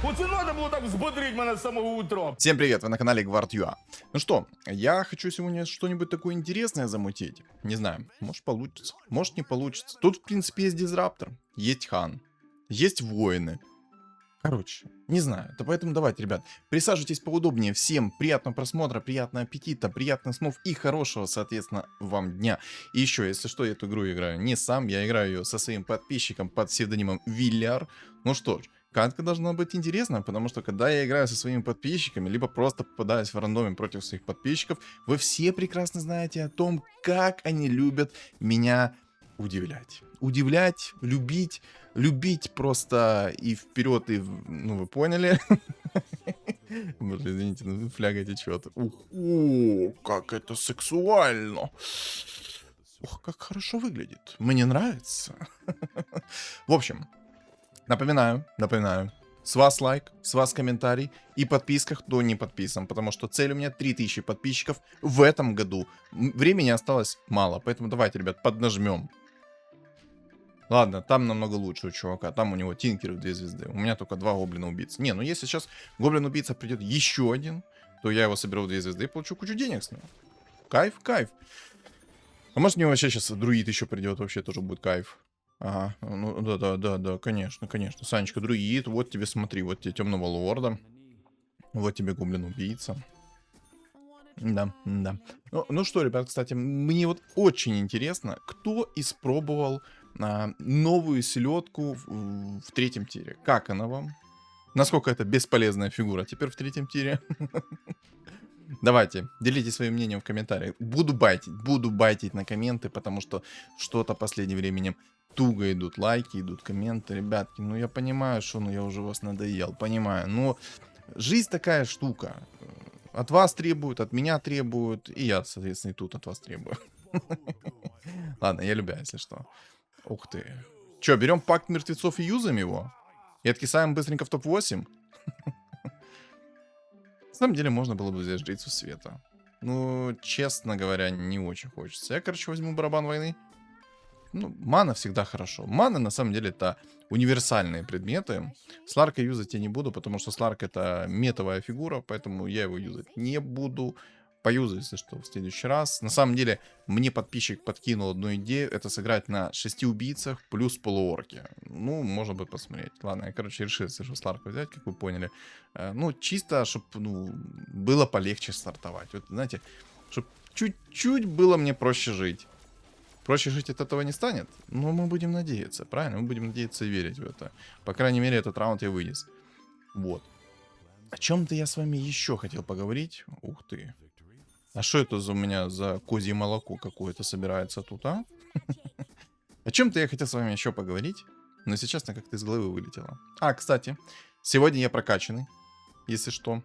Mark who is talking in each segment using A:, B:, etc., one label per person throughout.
A: Оце надо було так взбодрить мене з самого утра.
B: Всем привет, вы на канале GvardUA. Ну что, я хочу сегодня что-нибудь такое интересное замутить. Не знаю, может получится, может не получится. Тут, в принципе, есть дизраптор, есть хан, есть воины. Короче, не знаю, то поэтому давайте, ребят, присаживайтесь поудобнее. Всем приятного просмотра, приятного аппетита, приятных снов и хорошего, соответственно, вам дня. И еще, если что, я эту игру играю не сам, я играю ее со своим подписчиком под псевдонимом Вилляр. Ну что ж, катка должна быть интересна, потому что когда я играю со своими подписчиками, либо просто попадаюсь в рандоме против своих подписчиков, вы все прекрасно знаете о том, как они любят меня удивлять. Удивлять, любить просто и вперед, и... Ну, вы поняли? Боже, извините, ну фляга течет. Ух, о, как это сексуально. Ох, как хорошо выглядит. Мне нравится. В общем, напоминаю, с вас лайк, с вас комментарий и подписка, кто не подписан, потому что цель у меня 3000 подписчиков в этом году. Времени осталось мало, поэтому давайте, ребят, поднажмем. Ладно, там намного лучше у чувака, там у него тинкеры 2 звезды, у меня только 2 гоблина-убийцы. Не, ну если сейчас гоблин-убийца придет еще один, то я его соберу в 2 звезды и получу кучу денег с него. Кайф, кайф. А может мне вообще сейчас друид еще придет, вообще тоже будет кайф. Ага, ну да, конечно. Санечка, друид, вот тебе, смотри, вот тебе темного лорда. Вот тебе гоблин-убийца. Да. Ну что, ребят, кстати, мне вот очень интересно, кто испробовал новую селедку в 3-м тире. Как она вам? Насколько это бесполезная фигура теперь в 3-м тире? Давайте, делитесь своим мнением в комментариях. Буду байтить на комменты, потому что что-то в последнее время туго идут лайки, идут комменты. Ребятки, ну я понимаю, что я уже вас надоел, понимаю. Но жизнь такая штука. От вас требуют, от меня требуют, и я, соответственно, и тут от вас требую. Ладно, я любя, если что. Ух ты. Че, берем пакт мертвецов и юзаем его? И откисаем быстренько в топ-8? На самом деле, можно было бы взять жрицу света. Ну, честно говоря, не очень хочется. Я, короче, возьму барабан войны. Ну, мана всегда хорошо. Мана, на самом деле, это универсальные предметы. Сларка юзать я не буду, потому что Сларк это метовая фигура, поэтому я его юзать не буду. Поюзаю, если что, в следующий раз. На самом деле, мне подписчик подкинул одну идею. Это сыграть на 6 убийцах плюс полуорке. Ну, можно бы посмотреть. Ладно, я, короче, решил, что Сларку взять, как вы поняли. Ну, чисто, чтобы было полегче стартовать. Вот, знаете, чтобы чуть-чуть было мне проще жить. Проще жить от этого не станет, но мы будем надеяться, правильно? Мы будем надеяться и верить в это. По крайней мере, этот раунд я вынес. Вот. О чем-то я с вами еще хотел поговорить. Ух ты. А что это у меня за козье молоко какое-то собирается тут, а? О чем-то я хотел с вами еще поговорить, но сейчас как-то из головы вылетело. А, кстати, сегодня я прокачанный, если что.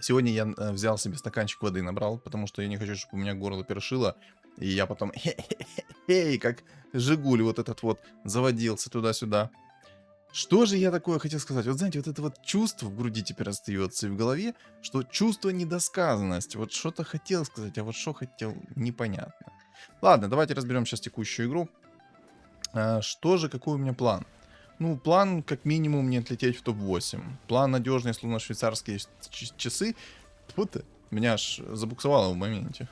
B: Сегодня я взял себе стаканчик воды, набрал, потому что я не хочу, чтобы у меня горло першило. И я потом, как Жигуль вот этот вот заводился туда-сюда. Что же я такое хотел сказать? Вот знаете, вот это вот чувство в груди теперь остается и в голове, что чувство недосказанности. Вот что-то хотел сказать, а вот что хотел, непонятно. Ладно, давайте разберем сейчас текущую игру. Что же, какой у меня план? Ну, план как минимум не отлететь в топ-8. План надежный, словно швейцарские часы. Вот меня аж забуксовало в моменте.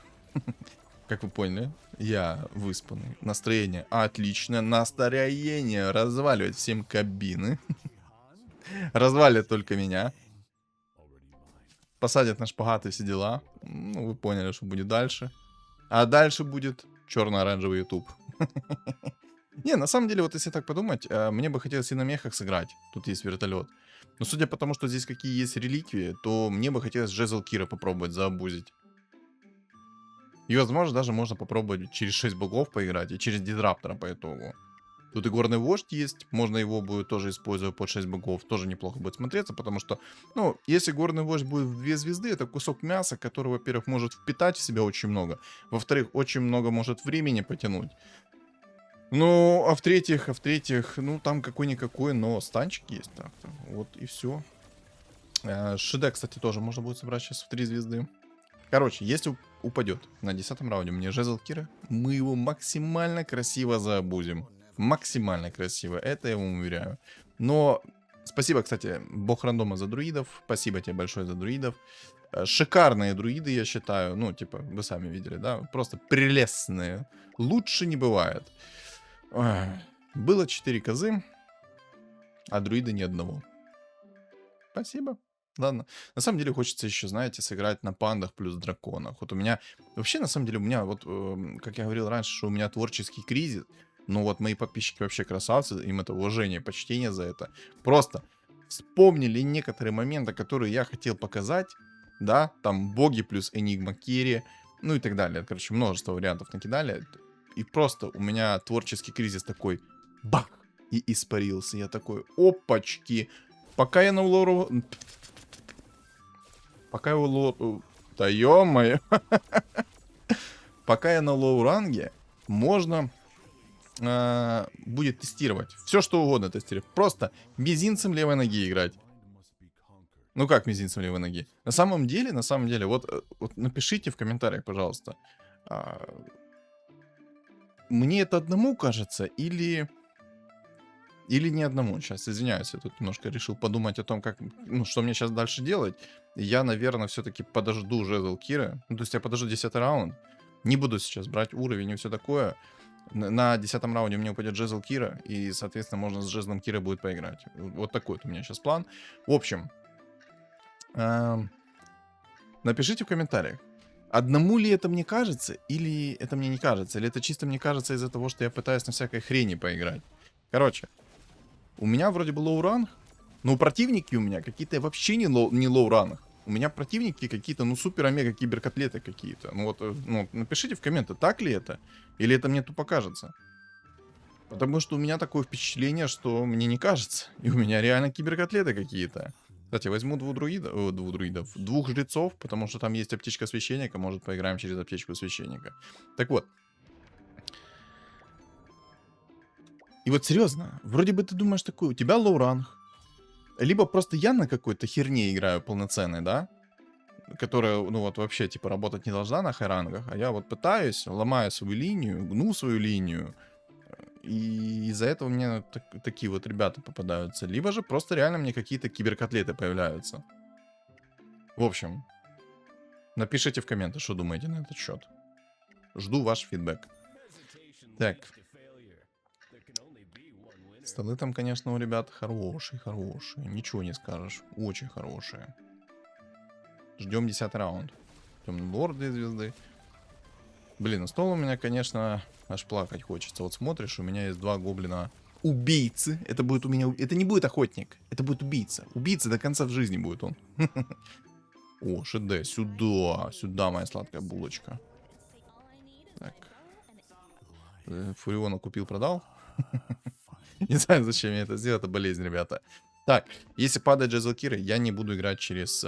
B: Как вы поняли, я выспанный. Настроение отличное. Настроение разваливает всем кабины. Развалит только меня. Посадят на шпагат и все дела. Ну, вы поняли, что будет дальше. А дальше будет черно-оранжевый YouTube. Не, на самом деле, вот если так подумать, мне бы хотелось и на мехах сыграть. Тут есть вертолет. Но судя по тому, что здесь какие есть реликвии, то мне бы хотелось Жезл Кира попробовать заабузить. И, возможно, даже можно попробовать через 6 богов поиграть и через дизраптора по итогу. Тут и горный вождь есть, можно его будет тоже использовать под 6 богов, тоже неплохо будет смотреться, потому что, ну, если горный вождь будет в 2 звезды, это кусок мяса, который, во-первых, может впитать в себя очень много, во-вторых, очень много может времени потянуть. Ну, а в-третьих, ну, там какой-никакой, но станчик есть так-то, вот и все. Шиде, кстати, тоже можно будет собрать сейчас в 3 звезды. Короче, если упадет на 10-м раунде мне жезл Кира, мы его максимально красиво заабузим. Максимально красиво, это я вам уверяю. Но Спасибо, кстати, бог рандома за друидов. Спасибо тебе большое за друидов. Шикарные друиды, я считаю. Ну, типа, вы сами видели, да? Просто прелестные. Лучше не бывает. Ой. Было 4 козы, а друида ни одного. Спасибо. Ладно. На самом деле хочется еще, знаете, сыграть на пандах плюс драконах. Вот у меня... Вообще, на самом деле, у меня вот, как я говорил раньше, что у меня творческий кризис. Ну вот мои подписчики вообще красавцы. Им это уважение, почтение за это. Просто вспомнили некоторые моменты, которые я хотел показать. Да, там боги плюс Энигма Керри. Ну и так далее. Короче, множество вариантов накидали. И просто у меня творческий кризис такой... Бах! И испарился. Я такой, опачки. Пока я на лору... Пока я лору... Да ё-моё. Пока я на лоу-ранге, можно будет тестировать. Все, что угодно тестировать. Просто мизинцем левой ноги играть. Ну как мизинцем левой ноги? На самом деле, вот напишите в комментариях, пожалуйста. Мне это одному кажется или не одному. Сейчас, извиняюсь, я тут немножко решил подумать о том, как, ну, что мне сейчас дальше делать. Я, наверное, все-таки подожду жезл Кира. Ну, то есть я подожду 10 раунд. Не буду сейчас брать уровень и все такое. На 10-м раунде у меня упадет жезл Кира, и, соответственно, можно с жезлом Кира будет поиграть. Вот такой вот у меня сейчас план. В общем, напишите в комментариях, одному ли это мне кажется, или это мне не кажется, или это чисто мне кажется из-за того, что я пытаюсь на всякой хрени поиграть. Короче, у меня вроде бы лоу-ранг, но противники у меня какие-то вообще не лоу-ранг. У меня противники какие-то, ну, супер-омега киберкотлеты какие-то. Ну, вот, ну, напишите в комменты, так ли это, или это мне тупо кажется. Потому что у меня такое впечатление, что мне не кажется. И у меня реально киберкотлеты какие-то. Кстати, возьму двух жрецов, потому что там есть аптечка священника. Может, поиграем через аптечку священника. Так вот. И вот серьезно, вроде бы ты думаешь такой, у тебя лоу-ранг. Либо просто я на какой-то херне играю полноценной, да? Которая, ну вот, вообще, типа, работать не должна на хайрангах. А я вот пытаюсь, ломаю свою линию, гну свою линию. И из-за этого мне такие вот ребята попадаются. Либо же просто реально мне какие-то киберкотлеты появляются. В общем, напишите в комменты, что думаете на этот счет. Жду ваш фидбэк. Так. Столы там, конечно, у ребят хорошие. Ничего не скажешь. Очень хорошие. Ждем 10 раунд. Темный лорд 2 звезды. Блин, стол у меня, конечно, аж плакать хочется. Вот смотришь, у меня есть 2 гоблина убийцы. Это будет у меня... Это не будет охотник. Это будет убийца. Убийца до конца в жизни будет он. О, ШД. Сюда. Сюда моя сладкая булочка. Так. Фуриона купил, продал. Не знаю, зачем я это сделал. Это болезнь, ребята. Так, если падает Джезл Кира, я не буду играть через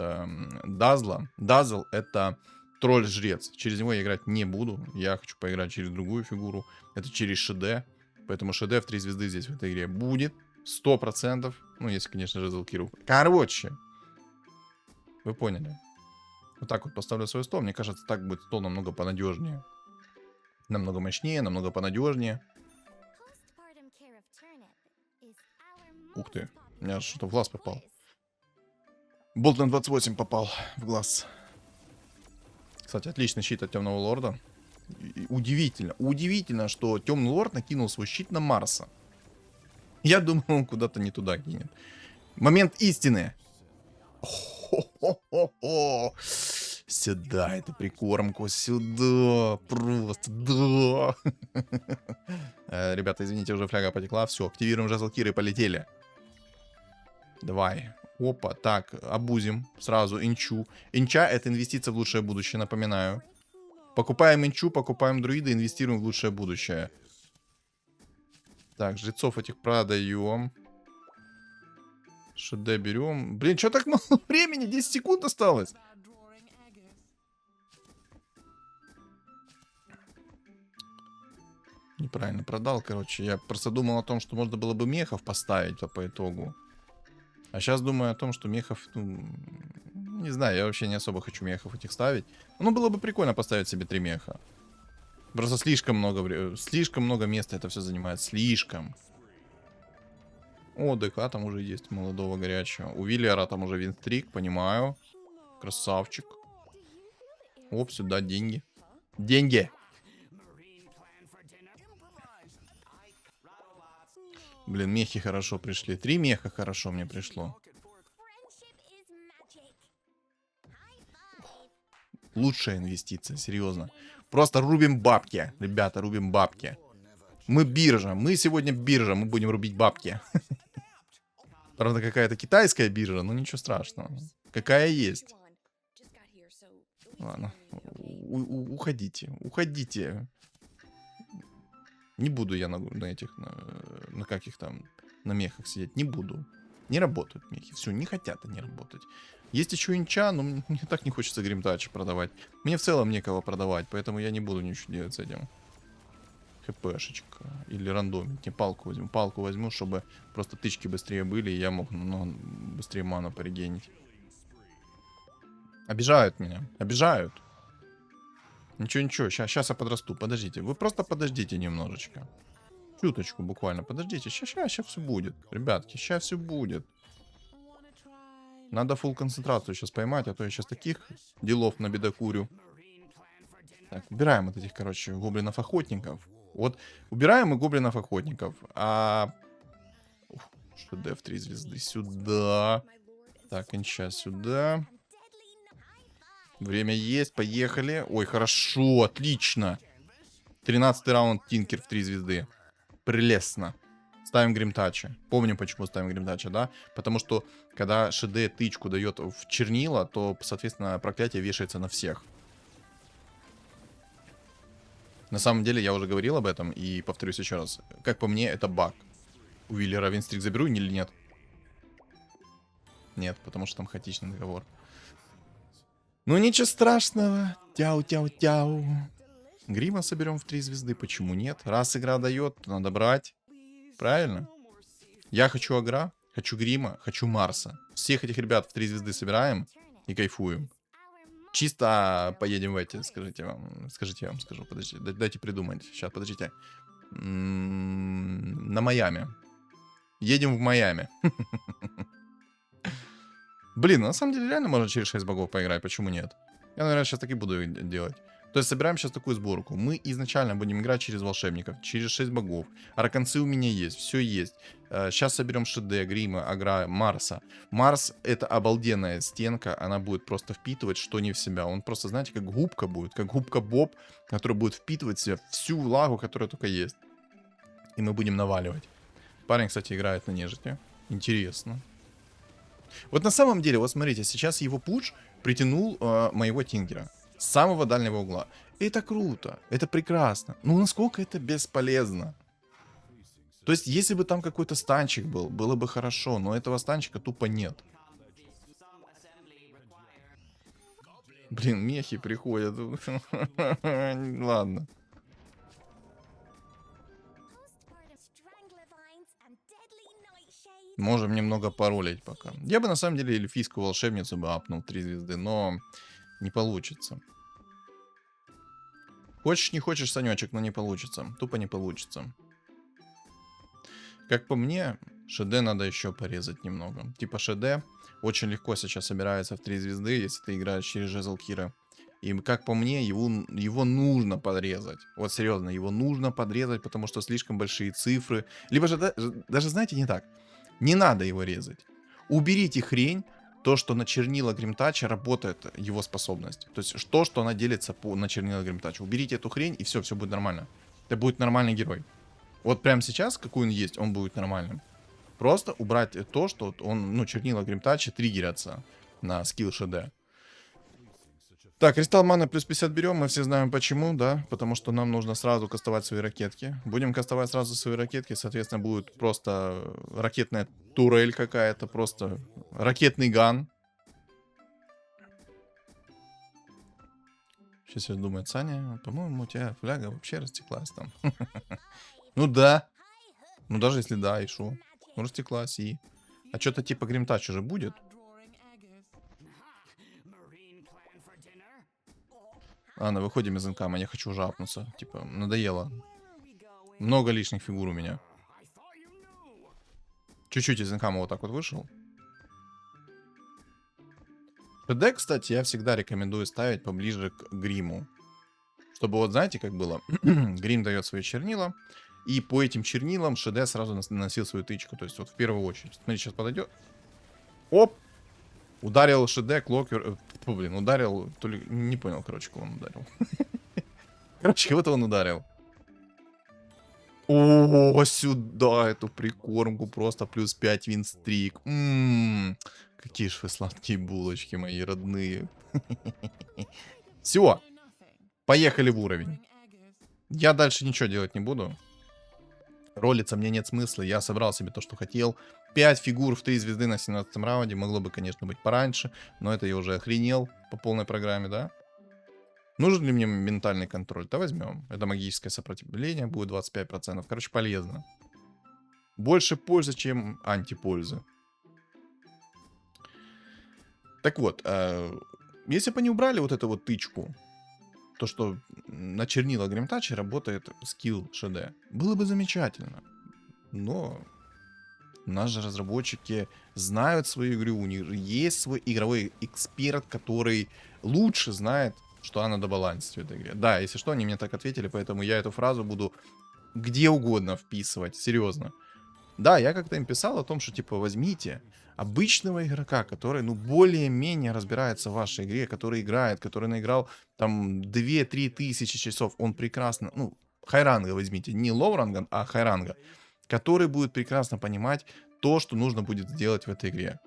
B: Дазла. Дазл — это тролль-жрец. Через него я играть не буду. Я хочу поиграть через другую фигуру. Это через ШД. Поэтому ШД в 3 звезды здесь в этой игре будет. 100%. Ну, если, конечно, Джезл Киру. Короче. Вы поняли. Вот так вот поставлю свой стол. Мне кажется, так будет стол намного понадежнее. Намного мощнее, намного понадежнее. Ух ты, у меня что-то в глаз попал. Болт на 28 попал в глаз. Кстати, отличный щит от Темного Лорда. И удивительно, что Темный Лорд накинул свой щит на Марса. Я думал, он куда-то не туда кинет. Момент истины. Хо-хо-хо-хо. Сюда, это прикормку, сюда, просто, да. Ребята, извините, уже фляга потекла. Все, активируем жезл Киры и полетели. Давай. Опа, так, обузим сразу инчу. Инча — это инвестиция в лучшее будущее, напоминаю. Покупаем инчу, покупаем друида, инвестируем в лучшее будущее. Так, жрецов этих продаем. ШД берем. Блин, что так мало времени? 10 секунд осталось. Неправильно продал, короче. Я просто думал о том, что можно было бы мехов поставить по итогу. А сейчас думаю о том, что мехов... Ну, не знаю, я вообще не особо хочу мехов этих ставить. Ну, было бы прикольно поставить себе 3 меха. Просто слишком много места это все занимает. Слишком. О, ДК там уже есть, молодого горячего. У Виллера там уже винстрик, понимаю. Красавчик. Оп, сюда деньги. Деньги! Блин, мехи хорошо пришли. 3 меха хорошо мне пришло. Лучшая инвестиция, серьезно. Просто рубим бабки, ребята, рубим бабки. Мы биржа, мы сегодня биржа, мы будем рубить бабки. Правда, какая-то китайская биржа, но ничего страшного. Какая есть. Ладно, уходите, уходите. Не буду я на этих, на каких там, на мехах сидеть, не буду. Не работают мехи, все, не хотят они работать. Есть еще инча, но мне так не хочется гримтачи продавать. Мне в целом некого продавать, поэтому я не буду ничего делать с этим. ХПшечка. Или рандомить. Не, палку возьму. Палку возьму, чтобы просто тычки быстрее были, и я мог, ну, быстрее ману порегенить. Обижают меня. Обижают. Ничего. Сейчас я подрасту. Подождите. Вы просто подождите немножечко. Чуточку буквально. Подождите. Сейчас все будет. Ребятки, сейчас все будет. Надо фулл концентрацию сейчас поймать, а то я сейчас таких делов набедокурю. Так, убираем вот этих, короче, гоблинов-охотников. Вот, убираем мы гоблинов-охотников. А... ШД в 3 звезды сюда. Так, инча сюда. Время есть, поехали. Ой, хорошо, отлично. 13-й раунд, Тинкер в 3 звезды. Прелестно. Ставим гримтача. Помним, почему ставим гримтача, да? Потому что, когда ШД тычку дает в чернила, то, соответственно, проклятие вешается на всех. На самом деле, я уже говорил об этом, и повторюсь еще раз. Как по мне, это баг. У Виллера винстрик заберу или нет? Нет, потому что там хаотичный договор. Ну, ничего страшного. Тяу-тяу-тяу. Грима соберем в 3 звезды. Почему нет? Раз игра дает, то надо брать. Правильно? Я хочу Агра, хочу Грима, хочу Марса. Всех этих ребят в 3 звезды собираем и кайфуем. Чисто поедем в эти, скажите, я вам скажу, подождите, дайте придумать. Сейчас, подождите. На Майами. Едем в Майами. Блин, на самом деле реально можно через 6 богов поиграть, почему нет? Я, наверное, сейчас так и буду делать. То есть собираем сейчас такую сборку. Мы изначально будем играть через волшебников, через 6 богов. Арканцы у меня есть, все есть. Сейчас соберем ШД, Грима, Агра, Марса. Марс это обалденная стенка, она будет просто впитывать что не в себя. Он просто, знаете, как губка будет, как губка Боб, которая будет впитывать в себя всю влагу, которая только есть. И мы будем наваливать. Парень, кстати, играет на нежити. Интересно. Вот на самом деле, вот смотрите, сейчас его пуш притянул моего Тинкера. С самого дальнего угла. Это круто, это прекрасно. Ну насколько это бесполезно. То есть, если бы там какой-то станчик был, было бы хорошо, но этого станчика тупо нет. Блин, мехи приходят. Ладно. Можем немного паролить пока. Я бы на самом деле эльфийскую волшебницу бы апнул 3 звезды, но не получится. Хочешь, не хочешь, Санечек, но не получится. Тупо не получится. Как по мне, ШД надо еще порезать немного. Типа ШД очень легко сейчас собирается в 3 звезды, если ты играешь через Жезл Кира. И как по мне, его нужно подрезать. Вот серьезно, его нужно подрезать, потому что слишком большие цифры. Либо же, даже знаете, не так. Не надо его резать. Уберите хрень, то, что на чернила Гримтача работает его способность. То есть то, что она делится на чернила Гримтача. Уберите эту хрень, и все будет нормально. Это будет нормальный герой. Вот прямо сейчас, какой он есть, он будет нормальным. Просто убрать то, что он, ну, чернила Гримтача триггерятся на скилл ШД. Так, кристалл маны плюс 50 берем, мы все знаем почему, да, потому что нам нужно сразу кастовать свои ракетки. Будем кастовать сразу свои ракетки, соответственно, будет просто ракетная турель какая-то, просто ракетный ган. Сейчас я думаю, Саня, по-моему, у тебя фляга вообще растеклась там. Ну да, ну даже если да, и шо, ну растеклась и... А что-то типа Гримтач уже будет? Ладно, выходим из инкама, я хочу уже апнуться. Типа, надоело. Много лишних фигур у меня. Чуть-чуть из инкама вот так вот вышел. ШД, кстати, я всегда рекомендую ставить поближе к гриму. Чтобы вот, знаете, как было? Грим дает свои чернила, и по этим чернилам ШД сразу наносил свою тычку. То есть вот в первую очередь. Смотри, сейчас подойдет. Оп! Ударил ШД, Клокер... блин, ударил... То ли... Не понял, короче, кого он ударил. Короче, кого-то он ударил. О, сюда эту прикормку. Просто плюс 5 винстрик. Какие ж вы сладкие булочки, мои родные. Все, поехали в уровень. Я дальше ничего делать не буду. Ролиться мне нет смысла. Я собрал себе то, что хотел. 5 фигур в 3 звезды на 17 раунде. Могло бы, конечно, быть пораньше. Но это я уже охренел по полной программе, да? Нужен ли мне ментальный контроль? Да возьмем. Это магическое сопротивление. Будет 25%. Короче, полезно. Больше пользы, чем антипользы. Так вот. Если бы они убрали вот эту вот тычку. То, что на чернила Гримтаче работает скилл ШД. Было бы замечательно. Но наши разработчики знают свою игру. У них же есть свой игровой эксперт, который лучше знает, что она добалансит в этой игре. Да, если что, они мне так ответили, поэтому я эту фразу буду где угодно вписывать. Серьезно. Да, я как-то им писал о том, что типа возьмите обычного игрока, который, ну, более-менее разбирается в вашей игре, который играет, который наиграл там 2-3 тысячи часов, он прекрасно, ну, хайранга возьмите, не лоуранга, а хайранга, который будет прекрасно понимать то, что нужно будет сделать в этой игре.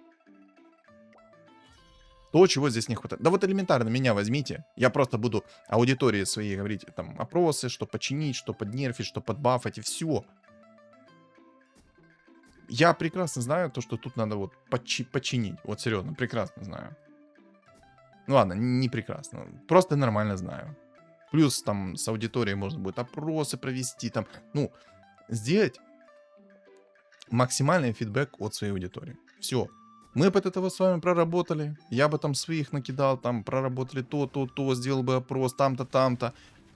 B: То, чего здесь не хватает. Да вот элементарно меня возьмите. Я просто буду аудитории своей говорить там опросы, что починить, что поднерфить, что подбафать и все. Я прекрасно знаю то, что тут надо вот починить. Вот серьезно, прекрасно знаю. Ну ладно, не прекрасно. Просто нормально знаю. Плюс там с аудиторией можно будет опросы провести. Там, ну, сделать максимальный фидбэк от своей аудитории. Все. Мы бы от этого с вами проработали. Я бы там своих накидал, там проработали то, сделал бы опрос, там-то, там-то.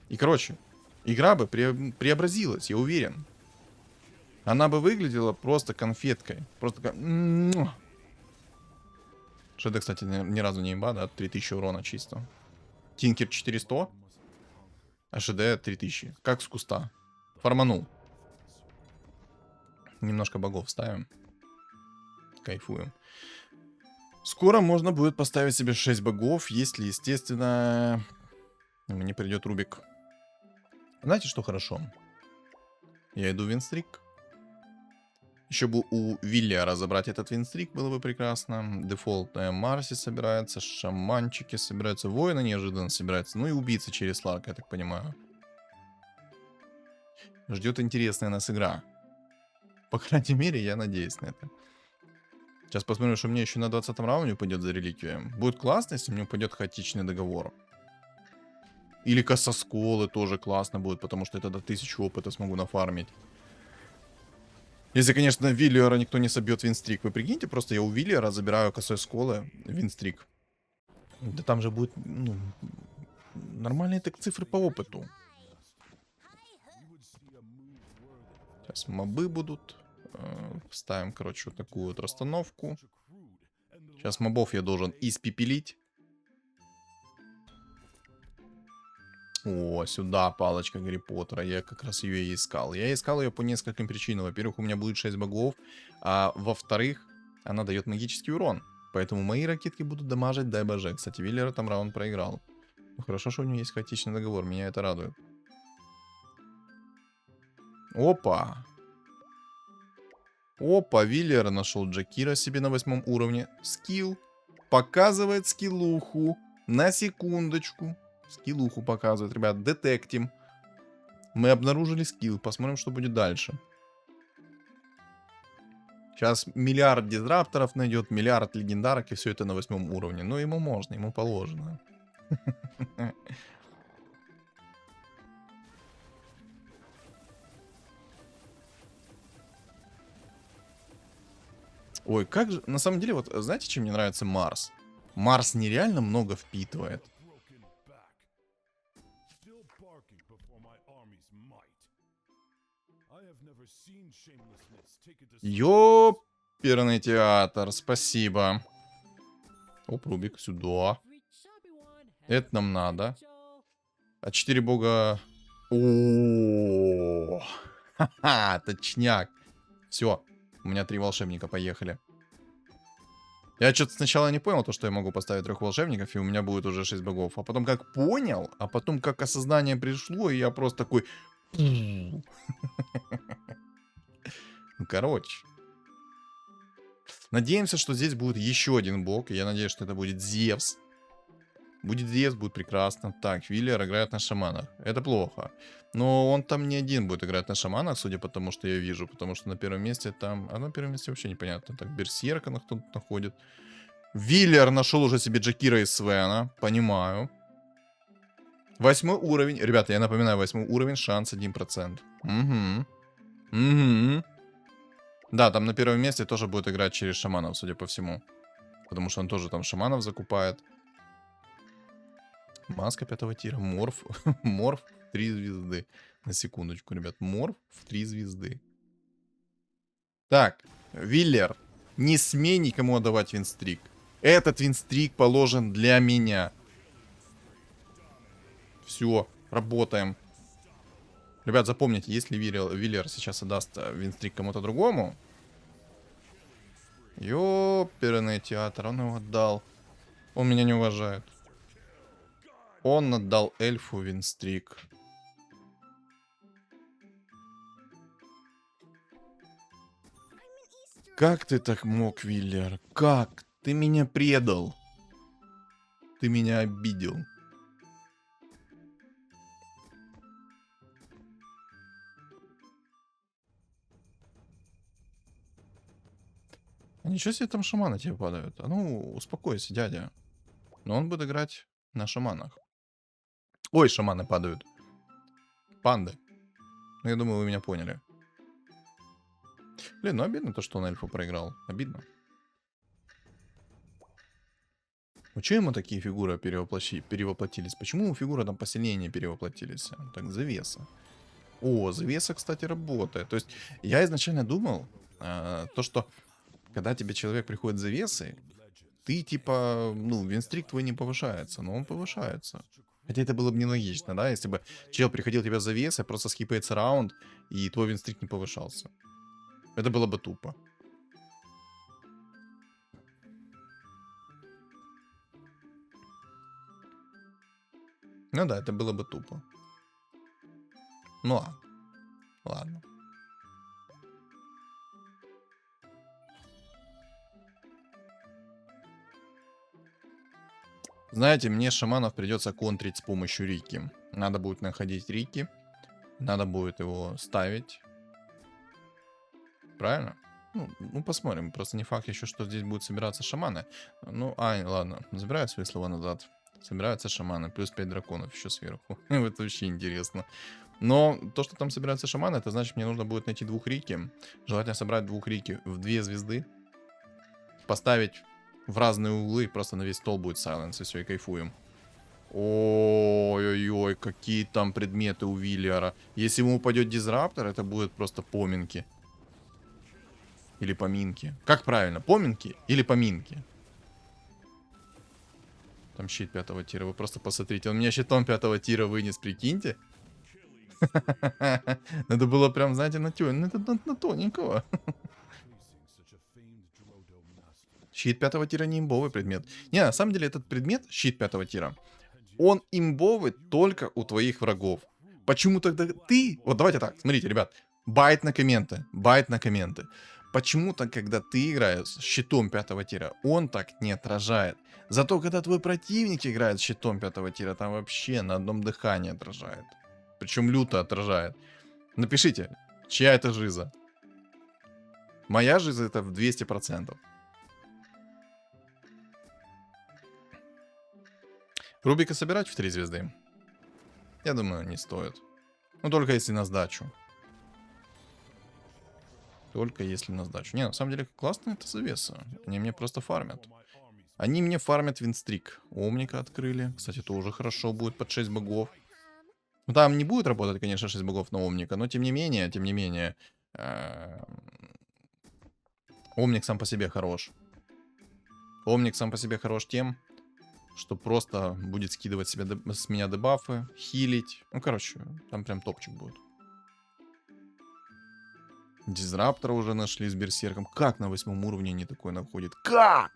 B: И, короче, игра бы преобразилась, я уверен. Она бы выглядела просто конфеткой. Просто как... ШД, кстати, ни разу не имба, да? 3000 урона чисто. Тинкер 400. А ШД 3000. Как с куста. Фарманул. Немножко богов ставим. Кайфуем. Скоро можно будет поставить себе 6 богов, если, естественно, мне придет Рубик. Знаете, что хорошо? Я иду в винстрик. Еще бы у Вилля забрать этот винстрик было бы прекрасно. Дефолтная Марси собирается, шаманчики собираются, воины неожиданно собираются. Ну и убийцы через Ларк, я так понимаю. Ждет интересная нас игра. По крайней мере, я надеюсь на это. Сейчас посмотрим, что мне еще на 20 раунде упадет за реликвием. Будет классно, если мне упадет хаотичный договор. Или кососколы тоже классно будет, потому что я тогда 1000 опыта смогу нафармить. Если, конечно, Виллиора никто не собьет винстрик. Вы прикиньте, просто я у Виллиора забираю косой сколы винстрик. Да там же будет, ну, нормальные так цифры по опыту. Сейчас мобы будут. Ставим, короче, вот такую вот расстановку. Сейчас мобов я должен испепелить. О, сюда палочка Гарри Поттера. Я как раз ее и искал. Я искал ее по нескольким причинам. Во-первых, у меня будет 6 богов. А во-вторых, она дает магический урон. Поэтому мои ракетки будут дамажить, дай боже. Кстати, Виллер там раунд проиграл. Ну, хорошо, что у него есть хаотичный договор. Меня это радует. Опа. Опа, Виллер нашел Джакира себе на 8 уровне. Скилл. Показывает скиллуху. На секундочку. Скиллуху показывает, ребят. Детектим. Мы обнаружили скилл. Посмотрим, что будет дальше. Сейчас миллиард дизрапторов найдет, миллиард легендарок, и все это на 8 уровне. Но ему можно, ему положено. Ой, как же... На самом деле, вот знаете, чем мне нравится Марс? Марс нереально много впитывает. Ёп Оперный театр, спасибо. Оп, Рубик, сюда. Это нам надо. А 4 бога... О, ха-ха, точняк. Все, у меня 3 волшебника, поехали. Я что-то сначала не понял, то, что я могу поставить 3 волшебников, и у меня будет уже 6 богов. А потом как понял, а потом как осознание пришло, и я просто такой... Ну, короче. Надеемся, что здесь будет еще один бог. И я надеюсь, что это будет Зевс. Будет Зевс, будет прекрасно. Так, Виллер играет на шаманах. Это плохо. Но он там не один будет играть на шаманах, судя по тому, что я вижу. Потому что на первом месте там... А на первом месте вообще непонятно. Так, Берсерка кто-то находит. Виллер нашел уже себе Джакира и Свена. Понимаю. 8 уровень. Ребята, я напоминаю, 8 уровень, шанс 1%. Угу. Угу. Да, там на первом месте тоже будет играть через шаманов, судя по всему. Потому что он тоже там шаманов закупает. Маска 5 тира. Морф. Морф в 3 звезды. На секундочку, ребят. Морф в 3 звезды. Так, Виллер. Не смей никому отдавать винстрик. Этот винстрик положен для меня. Все, работаем. Ребят, запомните, если Виллер сейчас отдаст винстрик кому-то другому... Ёперный театр, он его отдал. Он меня не уважает. Он отдал эльфу винстрик. Как ты так мог, Виллер? Как? Ты меня предал. Ты меня обидел. А ничего себе там шаманы тебе падают. А ну, успокойся, дядя. Но он будет играть на шаманах. Ой, шаманы падают. Панды. Ну, я думаю, вы меня поняли. Блин, ну обидно то, что он эльфу проиграл. Обидно. Ну, че ему такие фигуры перевоплотились? Почему ему фигуры там посильнее перевоплотились? Так, завеса. О, завеса, кстати, работает. То есть, я изначально думал, то, что когда тебе человек приходит завесой, ты типа, ну, винстрик твой не повышается, но он повышается. Хотя это было бы нелогично, да, если бы чел приходил тебя завесой, просто скипается раунд, и твой винстрик не повышался. Это было бы тупо. Ну да, это было бы тупо. Ну ладно. Ладно. Знаете, мне шаманов придется контрить с помощью Рики. Надо будет находить Рики. Надо будет его ставить. Правильно? Ну, посмотрим. Просто не факт еще, что здесь будут собираться шаманы. Ну, ладно. Забираю свои слова назад. Собираются шаманы. Плюс 5 драконов еще сверху. Это вообще интересно. Но то, что там собираются шаманы, это значит, мне нужно будет найти 2 Рики. Желательно собрать 2 Рики в 2 звезды. Поставить в разные углы. Просто на весь стол будет сайленс. И все, и кайфуем. Ой-ой-ой, какие там предметы у Виллера. Если ему упадет дизраптор, это будет просто поминки. Или поминки. Как правильно? Поминки или поминки? Там щит 5 тира. Вы просто посмотрите. Он меня щитом 5 тира вынес, прикиньте. Надо было прям, знаете, на тоненького. Щит 5 тира не имбовый предмет. Не, на самом деле этот предмет, щит 5 тира, он имбовый только у твоих врагов. Почему тогда ты... Вот давайте так, смотрите, ребят. Байт на комменты. Байт на комменты. Почему-то, когда ты играешь с щитом 5 тира, он так не отражает. Зато, когда твой противник играет с щитом 5 тира, там вообще на одном дыхании отражает. Причем люто отражает. Напишите, чья это жиза. Моя жиза это в 200%. Рубика собирать в 3 звезды? Я думаю, не стоит. Ну, только если на сдачу. Только если на сдачу. Не, на самом деле, классно это завеса. Они мне просто фармят. Они мне фармят винстрик. Омника открыли. Кстати, тоже хорошо будет под 6 богов. Ну, там не будет работать, конечно, 6 богов на Омника. Но, тем не менее... Омник сам по себе хорош. Омник сам по себе хорош тем, что просто будет скидывать себе с меня дебафы, хилить. Ну, короче, там прям топчик будет. Дизраптора уже нашли с берсерком. Как на 8 уровне не такой находит? Как?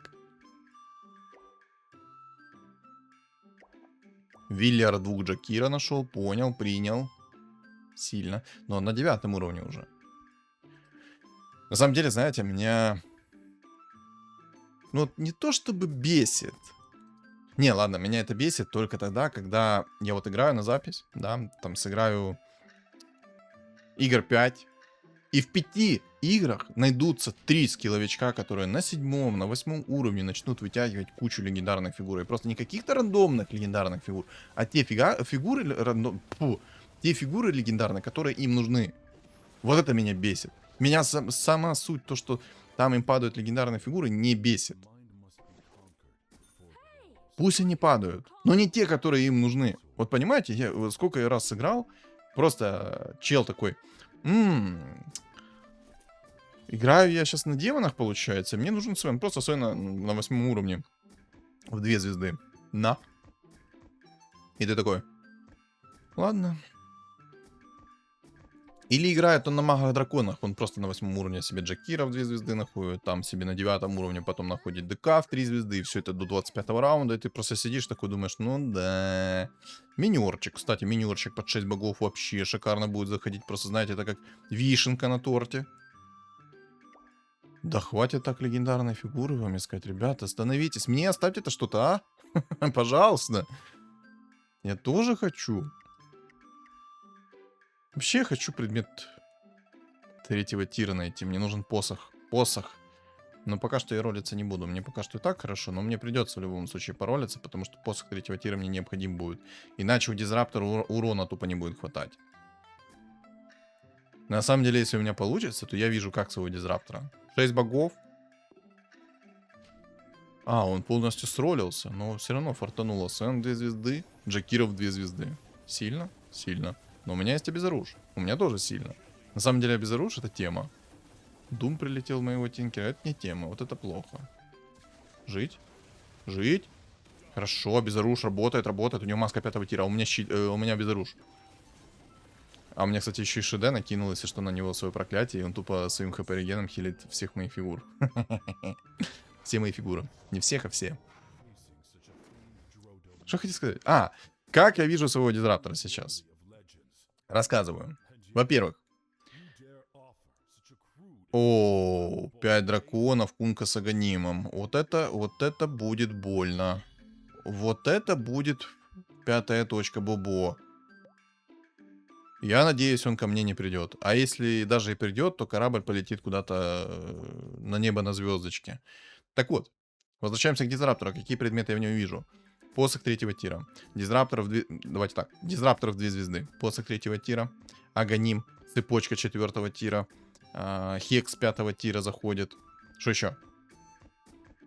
B: Виллер 2 Джакира нашел, понял, принял. Сильно. Но на 9 уровне уже. На самом деле, знаете, меня... Ну, не то чтобы бесит. Не, ладно, меня это бесит только тогда, когда я вот играю на запись, да, там сыграю игр 5, и в 5 играх найдутся 3 скилловичка, которые на 7, на 8 уровне начнут вытягивать кучу легендарных фигур. И просто не каких-то рандомных легендарных фигур, а те фигуры, те фигуры легендарные, которые им нужны. Вот это меня бесит. Меня сама суть, то, что там им падают легендарные фигуры, не бесит. Пусть они падают, но не те, которые им нужны. Вот понимаете, вот сколько я раз сыграл, просто чел такой... Играю я сейчас на демонах, получается. Мне нужен Свен. Просто Свен на 8 уровне. В 2 звезды. На. И ты такой. Ладно. Или играет он на магах-драконах. Он просто на 8 уровне себе Джакира в 2 звезды находит. Там себе на 9 уровне потом находит ДК в 3 звезды. И все это до 25 раунда. И ты просто сидишь такой, думаешь, ну да. Минерчик. Кстати, минерчик под 6 богов вообще шикарно будет заходить. Просто, знаете, это как вишенка на торте. Да хватит так легендарной фигуры вам искать, ребята, остановитесь. Мне оставьте это что-то, а? Пожалуйста. Я тоже хочу. Вообще я хочу предмет 3-го тира найти. Мне нужен посох. Посох. Но пока что я ролиться не буду. Мне пока что и так хорошо, но мне придется в любом случае поролиться, потому что посох 3-го тира мне необходим будет. Иначе у дизраптора урона тупо не будет хватать. На самом деле, если у меня получится, то я вижу как своего дизраптора. 6 богов. А, он полностью сролился, но все равно фартануло. Свен 2 звезды, Джакиров 2 звезды. Сильно? Сильно. Но у меня есть обезоружь. У меня тоже сильно. На самом деле обезоружь это тема. Дум прилетел в моего тинкера. Это не тема, вот это плохо. Жить? Жить? Хорошо, обезоружь работает, работает. У него маска 5-го тира, а у меня щит, у меня обезоружь. А у меня, кстати, еще и Шиде накинул, если что, на него свое проклятие, и он тупо своим хп-регеном хилит всех моих фигур. Все мои фигуры. Не всех, а все. Что хотите сказать? А, как я вижу своего дизраптора сейчас? Рассказываю. Во-первых. О, 5 драконов, кунка с аганимом. Вот это будет больно. Вот это будет 5-я точка Бобо. Я надеюсь, он ко мне не придет. А если даже и придет, то корабль полетит куда-то на небо на звездочке. Так вот, возвращаемся к дизраптору. Какие предметы я в нем вижу? Посох 3-го тира. Дизрапторов 2... Давайте так. Дизрапторов 2 звезды. Посох 3-го тира. Аганим. Цепочка 4-го тира. Хекс 5-го тира заходит. Что еще?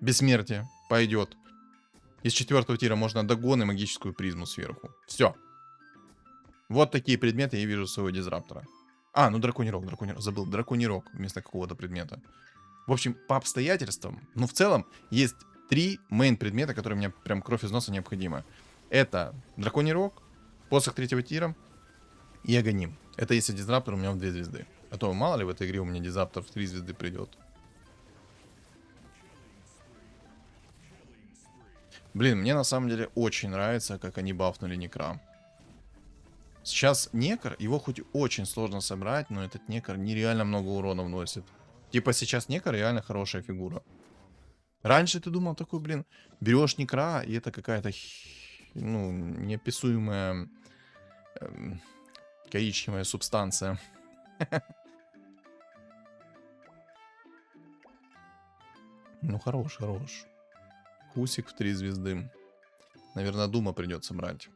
B: Бессмертие. Пойдет. Из 4-го тира можно догон и магическую призму сверху. Все. Вот такие предметы я вижу своего дизраптора. А, ну драконий рог. Забыл. Драконий рог вместо какого-то предмета. В общем, по обстоятельствам, ну, в целом, есть 3 мейн предмета, которые мне прям кровь из носа необходимы. Это драконий рог, посох 3-го тира и аганим. Это если дизраптор у меня в 2 звезды. А то мало ли в этой игре у меня дизраптор в 3 звезды придет. Блин, мне на самом деле очень нравится, как они бафнули Некра. Сейчас Некр, его хоть очень сложно собрать, но этот Некр нереально много урона вносит. Типа сейчас Некр реально хорошая фигура. Раньше ты думал такой, блин, берешь Некра, и это какая-то, ну, неописуемая коричневая субстанция. Ну, хорош. Хусик в 3 звезды. Наверное, Дума придется брать.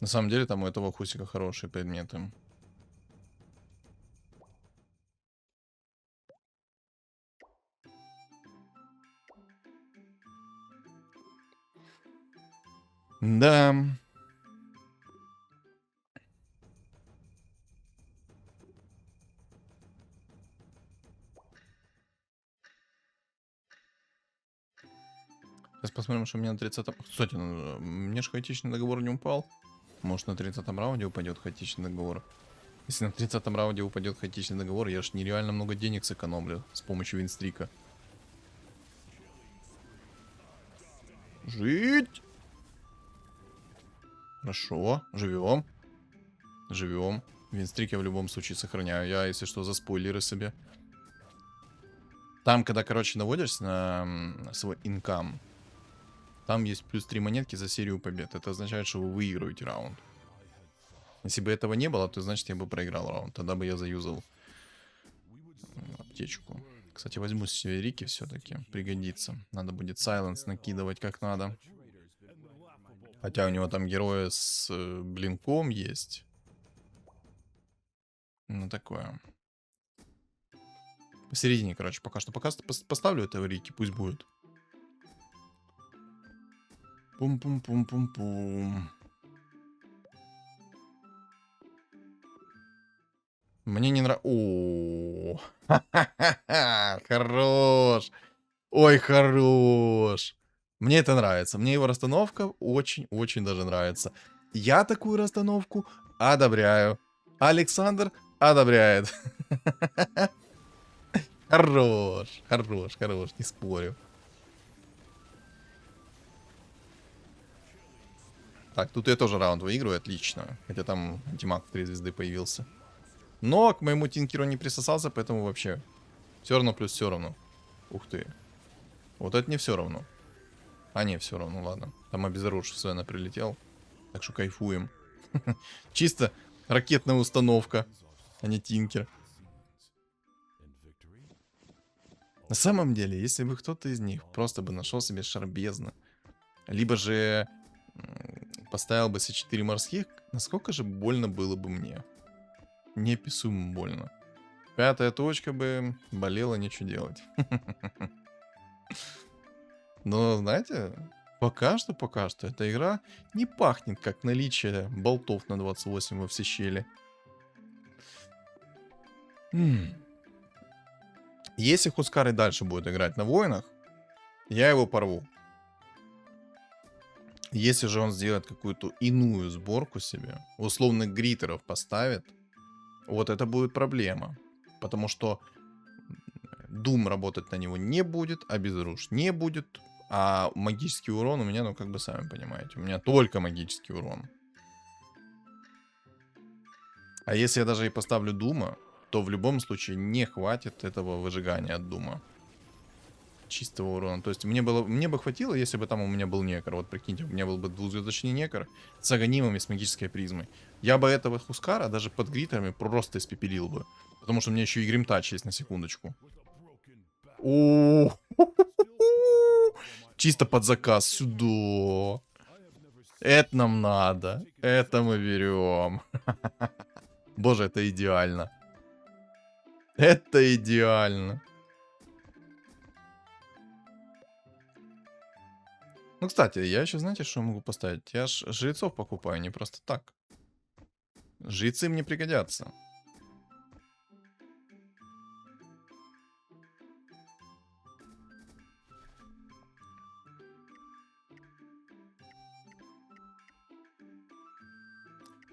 B: На самом деле, там у этого Хусика хорошие предметы. Да. Сейчас посмотрим, что у меня на 30-м... Кстати, мне же хаотичный договор не упал. Может, на 30-м раунде упадет хаотичный договор. Если на 30-м раунде упадет хаотичный договор, я ж нереально много денег сэкономлю с помощью винстрика. Жить! Хорошо, живем. Живем. Винстрик я в любом случае сохраняю. Я, если что, за спойлеры себе. Там, когда, короче, наводишься на свой инкам, там есть плюс 3 монетки за серию побед. Это означает, что вы выигрываете раунд. Если бы этого не было, то значит я бы проиграл раунд. Тогда бы я заюзал аптечку. Кстати, возьму себе Рики все-таки. Пригодится. Надо будет сайленс накидывать как надо. Хотя у него там герои с блинком есть. Ну, такое. Посередине, короче, пока что. Пока поставлю это в Рики, пусть будет. Пум-пум-пум-пум-пум. Мне не нравится... О, хорош. Ой, хорош. Мне это нравится. Мне его расстановка очень-очень даже нравится. Я такую расстановку одобряю. Александр одобряет. Хорош, хорош, хорош, не спорю. Так, тут я тоже раунд выигрываю, отлично. Хотя там антимаг в 3 звезды появился. Но к моему тинкеру не присосался, поэтому вообще все равно плюс все равно. Ух ты. Вот это не все равно. А не, все равно, ладно. Там обезоружившийся прилетел. Так что кайфуем. Чисто ракетная установка, а не тинкер. На самом деле, если бы кто-то из них просто бы нашел себе шарбезно, либо же поставил бы себе 4 морских, насколько же больно было бы мне. Неописуемо больно. 5-я точка бы болела, нечего делать. Но, знаете, пока что, эта игра не пахнет как наличие болтов на 28 во все щели. Если Хускар и дальше будет играть на воинах, я его порву. Если же он сделает какую-то иную сборку себе, условных гритеров поставит, вот это будет проблема. Потому что Doom работать на него не будет, а безруш не будет. А магический урон у меня, ну как бы сами понимаете, у меня только магический урон. А если я даже и поставлю Дума, то в любом случае не хватит этого выжигания от Дума. Чистого урона. То есть мне бы хватило, если бы там у меня был некр. Вот прикиньте, у меня был бы двухзвездочный некр с аганимом и с магической призмой. Я бы этого Хускара даже под гритерами просто испепелил бы. Потому что у меня еще и гримтач есть на секундочку. О, чисто под заказ сюда. Это нам надо. Это мы берем. Боже, это идеально. Это идеально. Ну, кстати, я еще, знаете, что могу поставить? Я ж жрецов покупаю, не просто так. Жрецы мне пригодятся.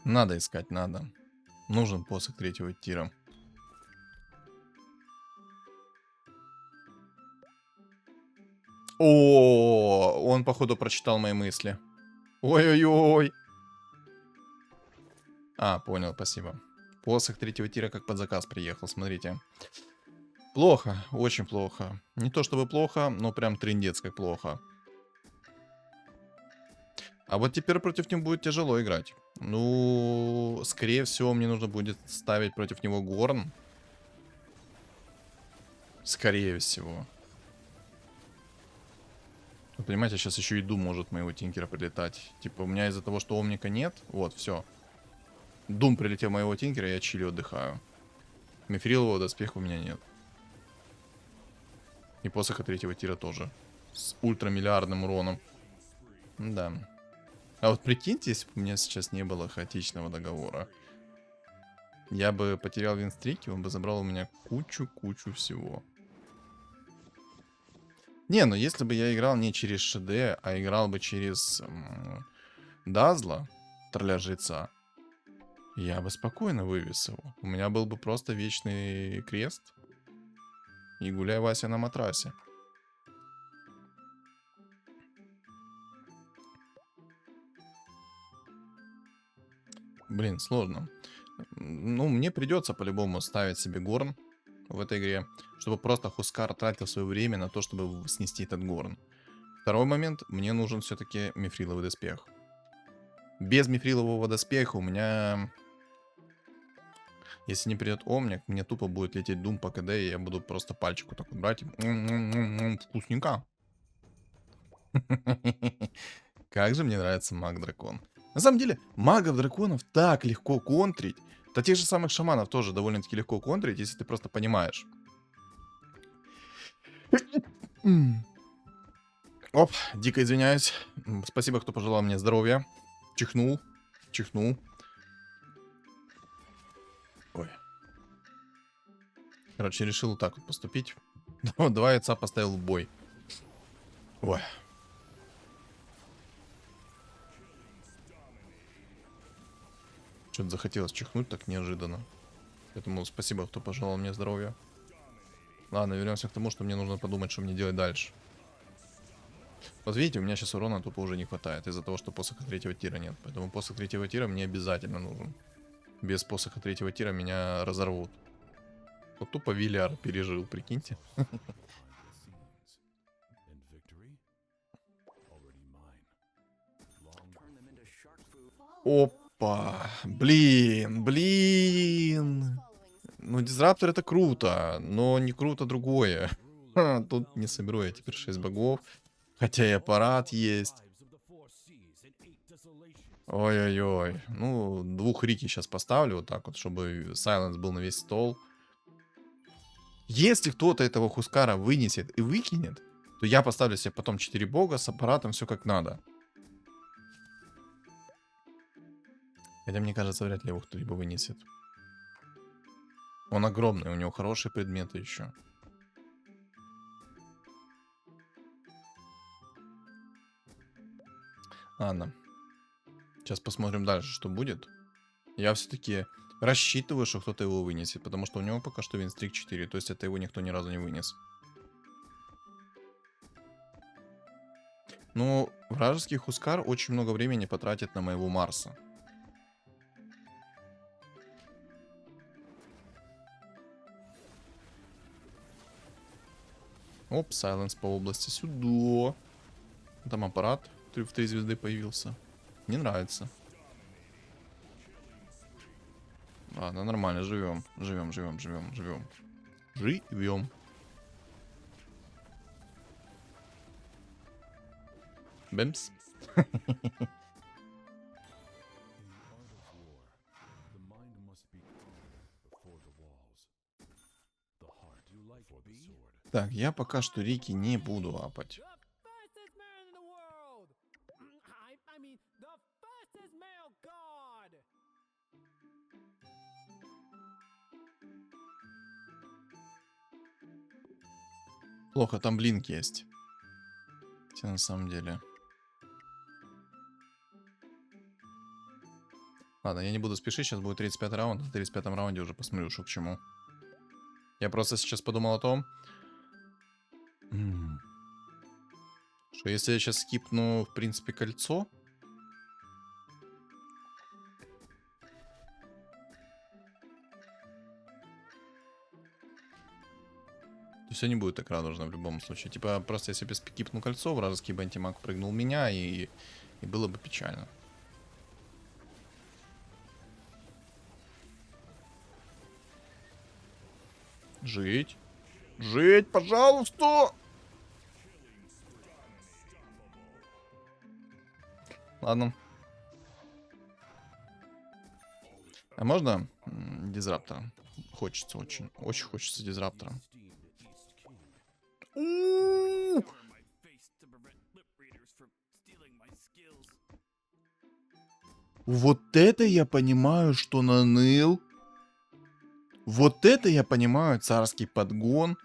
B: Надо искать, надо. Нужен посох 3-го тира. О, он, походу, прочитал мои мысли. Ой-ой-ой. А, понял, спасибо. Посох 3-го тира как под заказ приехал, смотрите. Плохо, очень плохо. Не то чтобы плохо, но прям трындец как плохо. А вот теперь против него будет тяжело играть. Ну, скорее всего, мне нужно будет ставить против него Горн. Скорее всего. Вы понимаете, сейчас еще и Дум может моего Тинкера прилетать. Типа, у меня из-за того, что Омника нет, вот, все. Дум прилетел моего Тинкера, я чили отдыхаю. Мифрилового доспеха у меня нет. И посоха 3-го тира тоже. С ультрамиллиардным уроном. Да. А вот прикиньте, если бы у меня сейчас не было хаотичного договора. Я бы потерял винстрики, он бы забрал у меня кучу-кучу всего. Не, ну если бы я играл не через ШД, а играл бы через Дазла, тролля жреца, я бы спокойно вывез его. У меня был бы просто вечный крест. И гуляй, Вася, на матрасе. Блин, сложно. Ну, мне придется по-любому ставить себе горн в этой игре, чтобы просто Хускар тратил свое время на то, чтобы снести этот горн. Второй момент, мне нужен все-таки мифриловый доспех. Без мифрилового доспеха у меня, если не придет Омник, мне тупо будет лететь Дум по КД, и я буду просто пальчик вот так вот брать. Вкусненько. Как же мне нравится маг-дракон. На самом деле, магов-драконов так легко контрить. Да тех же самых шаманов тоже довольно-таки легко контрить, если ты просто понимаешь. Оп, дико извиняюсь. Спасибо, кто пожелал мне здоровья. Чихнул. Чихнул. Ой. Короче, решил вот так вот поступить. Два яйца поставил в бой. Ой. Что-то захотелось чихнуть так неожиданно. Поэтому спасибо, кто пожелал мне здоровья. Ладно, вернемся к тому, что мне нужно подумать, что мне делать дальше. Вот видите, у меня сейчас урона тупо уже не хватает из-за того, что посоха третьего тира нет. Поэтому посох третьего тира мне обязательно нужен. Без посоха третьего тира меня разорвут. Вот тупо Вильяр пережил, прикиньте. Опа. Блин. Ну, дизраптор это круто, но не круто другое. Тут не соберу я теперь 6 богов. Хотя и аппарат есть. Ой-ой-ой. Ну, двух Рики сейчас поставлю вот так вот, чтобы Сайленс был на весь стол. Если кто-то этого Хускара вынесет и выкинет, то я поставлю себе потом 4 бога с аппаратом, все как надо. Хотя, мне кажется, вряд ли его кто-либо вынесет. Он огромный, у него хорошие предметы еще. Ладно. Сейчас посмотрим дальше, что будет. Я все-таки рассчитываю, что кто-то его вынесет, потому что у него пока что винстрик 4, то есть это его никто ни разу не вынес. Ну, вражеский Хускар очень много времени потратит на моего Марса. Оп, Сайленс по области сюда. Там аппарат в 3 звезды появился. Не нравится. Ладно, нормально, живем. Живем. Бэмс. Так, я пока что Рики не буду апать. Плохо, там блинк есть. Хотя на самом деле. Ладно, я не буду спешить, сейчас будет 35 раунд. В 35 раунде уже посмотрю, что к чему. Я просто сейчас подумал о том, что если я сейчас скипну, в принципе, кольцо, то все не будет так радужно в любом случае. Типа, просто если бы скипнул кольцо, вражеский бы антимаг прыгнул в меня, и было бы печально. Жить. Жить, пожалуйста! Ладно. А можно дизраптора? Хочется очень. Очень хочется дизраптора. Вот это я понимаю, что наныл. Вот это я понимаю, царский подгон.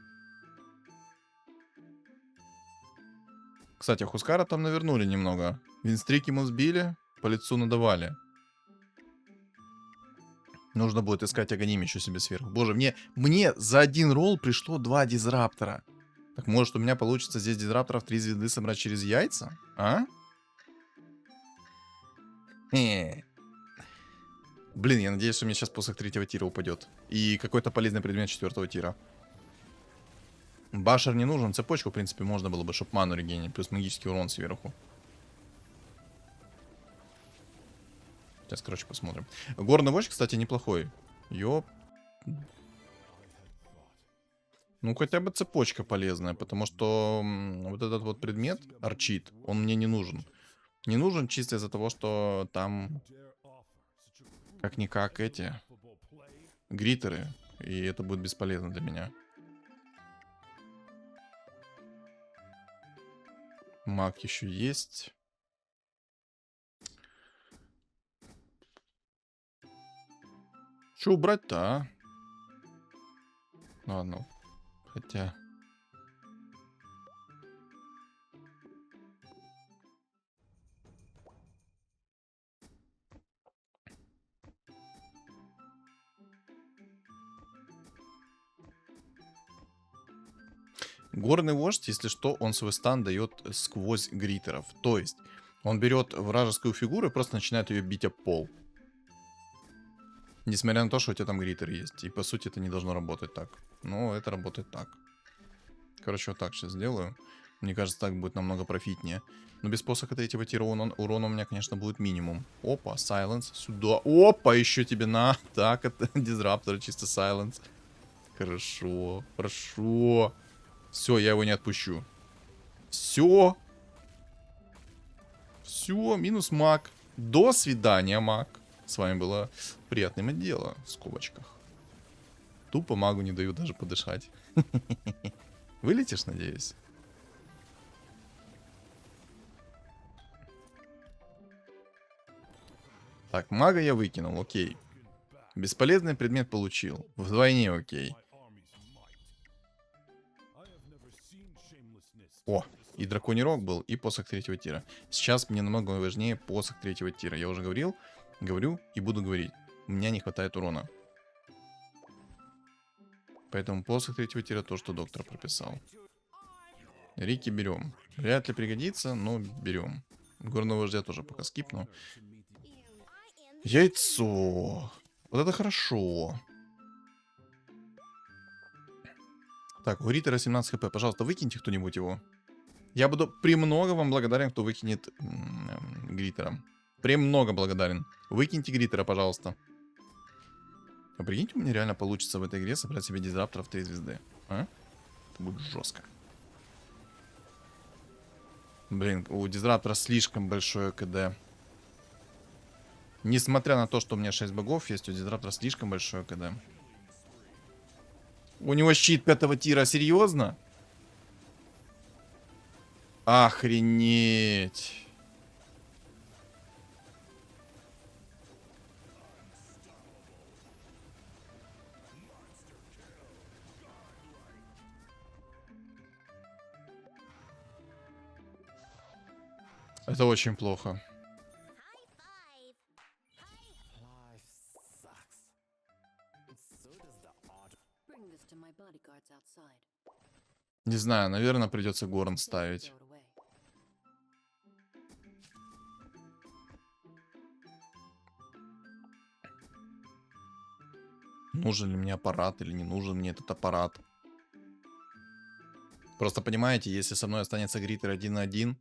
B: Кстати, Хускара там навернули немного. Винстрик ему сбили, по лицу надавали. Нужно будет искать Аганим еще себе сверху. Боже, мне за один ролл пришло 2 дизраптора. Так может у меня получится здесь дизрапторов 3 звезды собрать через яйца? А? Блин, я надеюсь, что мне сейчас посох 3-го тира упадет. И какой-то полезный предмет 4-го тира. Башер не нужен. Цепочку, в принципе, можно было бы, чтобы ману регенить. Плюс магический урон сверху. Сейчас, короче, посмотрим. Горный вождь, кстати, неплохой. Ёп. Ну, хотя бы цепочка полезная, потому что вот этот вот предмет, арчит, он мне не нужен. Не нужен чисто из-за того, что там как-никак эти гритеры, и это будет бесполезно для меня. Маг еще есть. Что убрать-то, а? Ладно, хотя... Горный вождь, если что, он свой стан дает сквозь гритеров. То есть, он берет вражескую фигуру и просто начинает ее бить об пол. Несмотря на то, что у тебя там гритер есть. И по сути это не должно работать так. Но это работает так. Короче, вот так сейчас сделаю. Мне кажется, так будет намного профитнее. Но без посоха 3-го тира урона у меня, конечно, будет минимум. Опа, сайленс. Сюда. Опа, еще тебе на. Так, это дизраптор, чисто сайленс. Хорошо, хорошо. Все, я его не отпущу. Все. Все, минус маг. До свидания, маг. С вами было приятное иметь дело, в скобочках. Тупо магу не дают даже подышать. Вылетишь, надеюсь? Так, мага я выкинул, окей. Бесполезный предмет получил. Вдвойне окей. О, и драконий рог был, и посох 3-го тира. Сейчас мне намного важнее посох 3-го тира. Я уже говорил, говорю и буду говорить. У меня не хватает урона. Поэтому посох 3-го тира то, что доктор прописал. Рики берем. Вряд ли пригодится, но берем. Горного вождя тоже пока скипну. Яйцо. Вот это хорошо. Так, у Риттера 17 хп. Пожалуйста, выкиньте кто-нибудь его. Я буду премного вам благодарен, кто выкинет Гриттера. Премного благодарен. Выкиньте Гриттера, пожалуйста. А прикиньте, у меня реально получится в этой игре собрать себе дизрапторов 3 звезды. А? Это будет жестко. Блин, у дизраптора слишком большое КД. Несмотря на то, что у меня 6 богов есть, у дизраптора слишком большое КД. У него щит 5-го тира, серьезно? Охренеть. Это очень плохо. Не знаю, наверное, придется Горн ставить. Нужен ли мне аппарат или не нужен мне этот аппарат? Просто понимаете, если со мной останется Гриттер 1 на 1...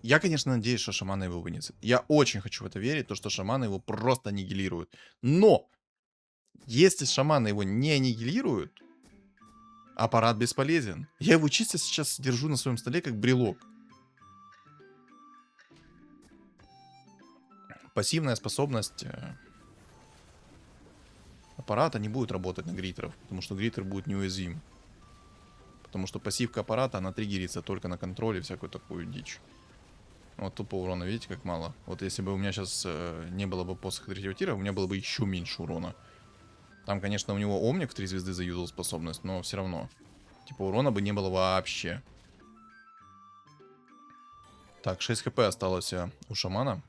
B: Я, конечно, надеюсь, что шаманы его вынесут. Я очень хочу в это верить, то, что шаманы его просто аннигилируют. Но! Если шаманы его не аннигилируют, аппарат бесполезен. Я его чисто сейчас держу на своем столе как брелок. Пассивная способность аппарата не будет работать на гриттеров, потому что гриттер будет неуязвим. Потому что пассивка аппарата, она триггерится только на контроле, всякую такую дичь. Вот тупо урона, видите, как мало. Вот если бы у меня сейчас не было бы посоха 3-го тира, у меня было бы еще меньше урона. Там, конечно, у него Омник в 3 звезды заюзал способность, но все равно. Типа урона бы не было вообще. Так, 6 хп осталось у шамана.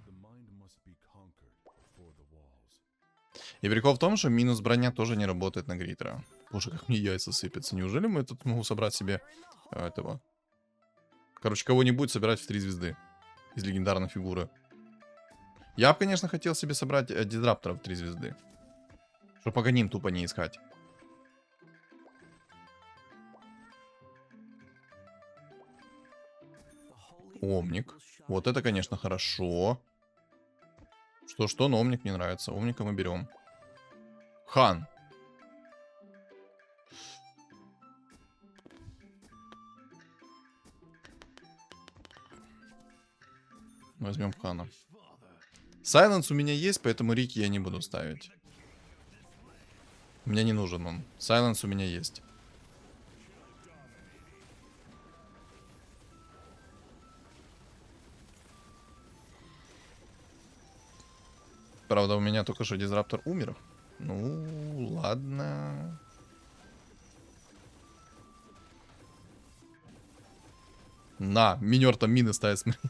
B: И прикол в том, что минус броня тоже не работает на гритера. Боже, как мне яйца сыпятся. Неужели мы тут могу собрать себе этого? Короче, кого-нибудь собирать в 3 звезды из легендарной фигуры. Я бы, конечно, хотел себе собрать дизраптора в 3 звезды. Чтобы Аганим тупо не искать. Омник. Вот это, конечно, хорошо. Что-что, но Омник мне нравится. Омника мы берем. Хан. Возьмем Хана. Сайленс у меня есть, поэтому Рики я не буду ставить. Мне не нужен он. Сайленс у меня есть. Правда, у меня только что дизраптор умер. Ну, ладно. На, минер там мины ставит, смотри.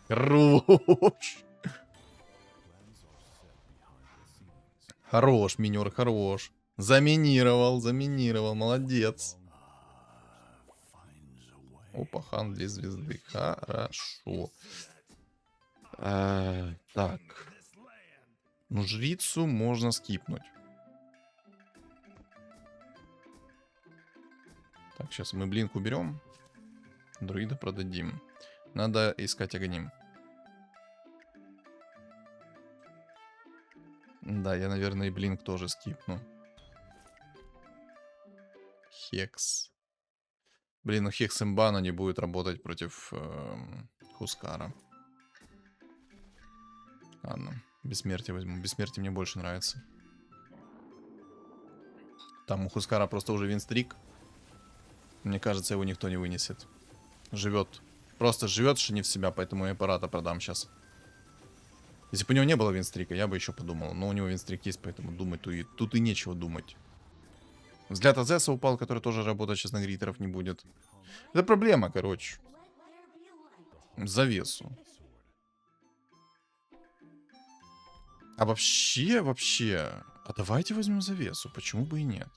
B: Хорош. Хорош, минер, хорош. Заминировал, молодец. Опа, хан 2 звезды. Хорошо. Так. Ну, жрицу можно скипнуть. Так, сейчас мы блинк уберем. Друида продадим. Надо искать Аганим. Да, я, наверное, и блинк тоже скипну. Хекс. Блин, ну Хекс имбана не будет работать против Хускара. Ладно, бессмертие возьму. Бессмертие мне больше нравится. Там у Хускара просто уже винстрик. Мне кажется, его никто не вынесет. Живет. Просто живет, что не в себя, поэтому я аппарата продам сейчас. Если бы у него не было винстрика, я бы еще подумал. Но у него винстрик есть, поэтому думать тут и нечего думать. Взгляд Азеса упал, который тоже работать сейчас на гритеров не будет. Это проблема, короче. Завесу. А вообще... А давайте возьмем завесу. Почему бы и нет?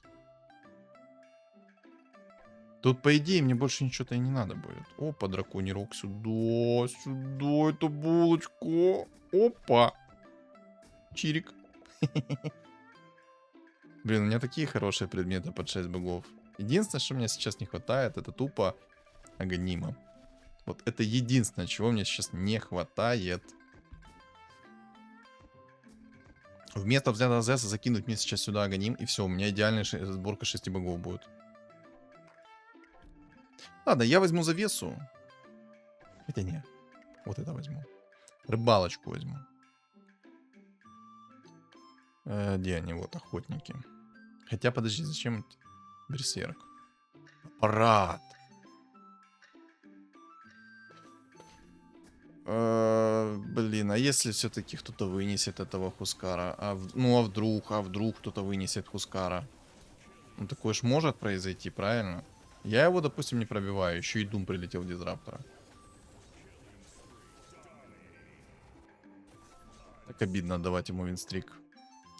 B: Тут, по идее, мне больше ничего-то и не надо будет. Опа, драконий рог сюда. Сюда, эту булочку. Опа. Чирик. Блин, у меня такие хорошие предметы под 6 богов. Единственное, что мне сейчас не хватает, это тупо Аганима. Вот это единственное, чего мне сейчас не хватает. Вместо взгляда Азеса закинуть мне сейчас сюда Аганим, и все, у меня идеальная сборка 6 богов будет. Ладно, я возьму завесу. Хотя не. Вот это возьму. Рыбалочку возьму. Где они? Вот, охотники. Хотя, подожди, зачем берсерк? Аппарат. Блин, а если все-таки кто-то вынесет этого Хускара? А вдруг кто-то вынесет Хускара? Ну, такое ж может произойти, правильно? Я его, допустим, не пробиваю. Еще и Дум прилетел в дизраптора. Так обидно отдавать ему винстрик.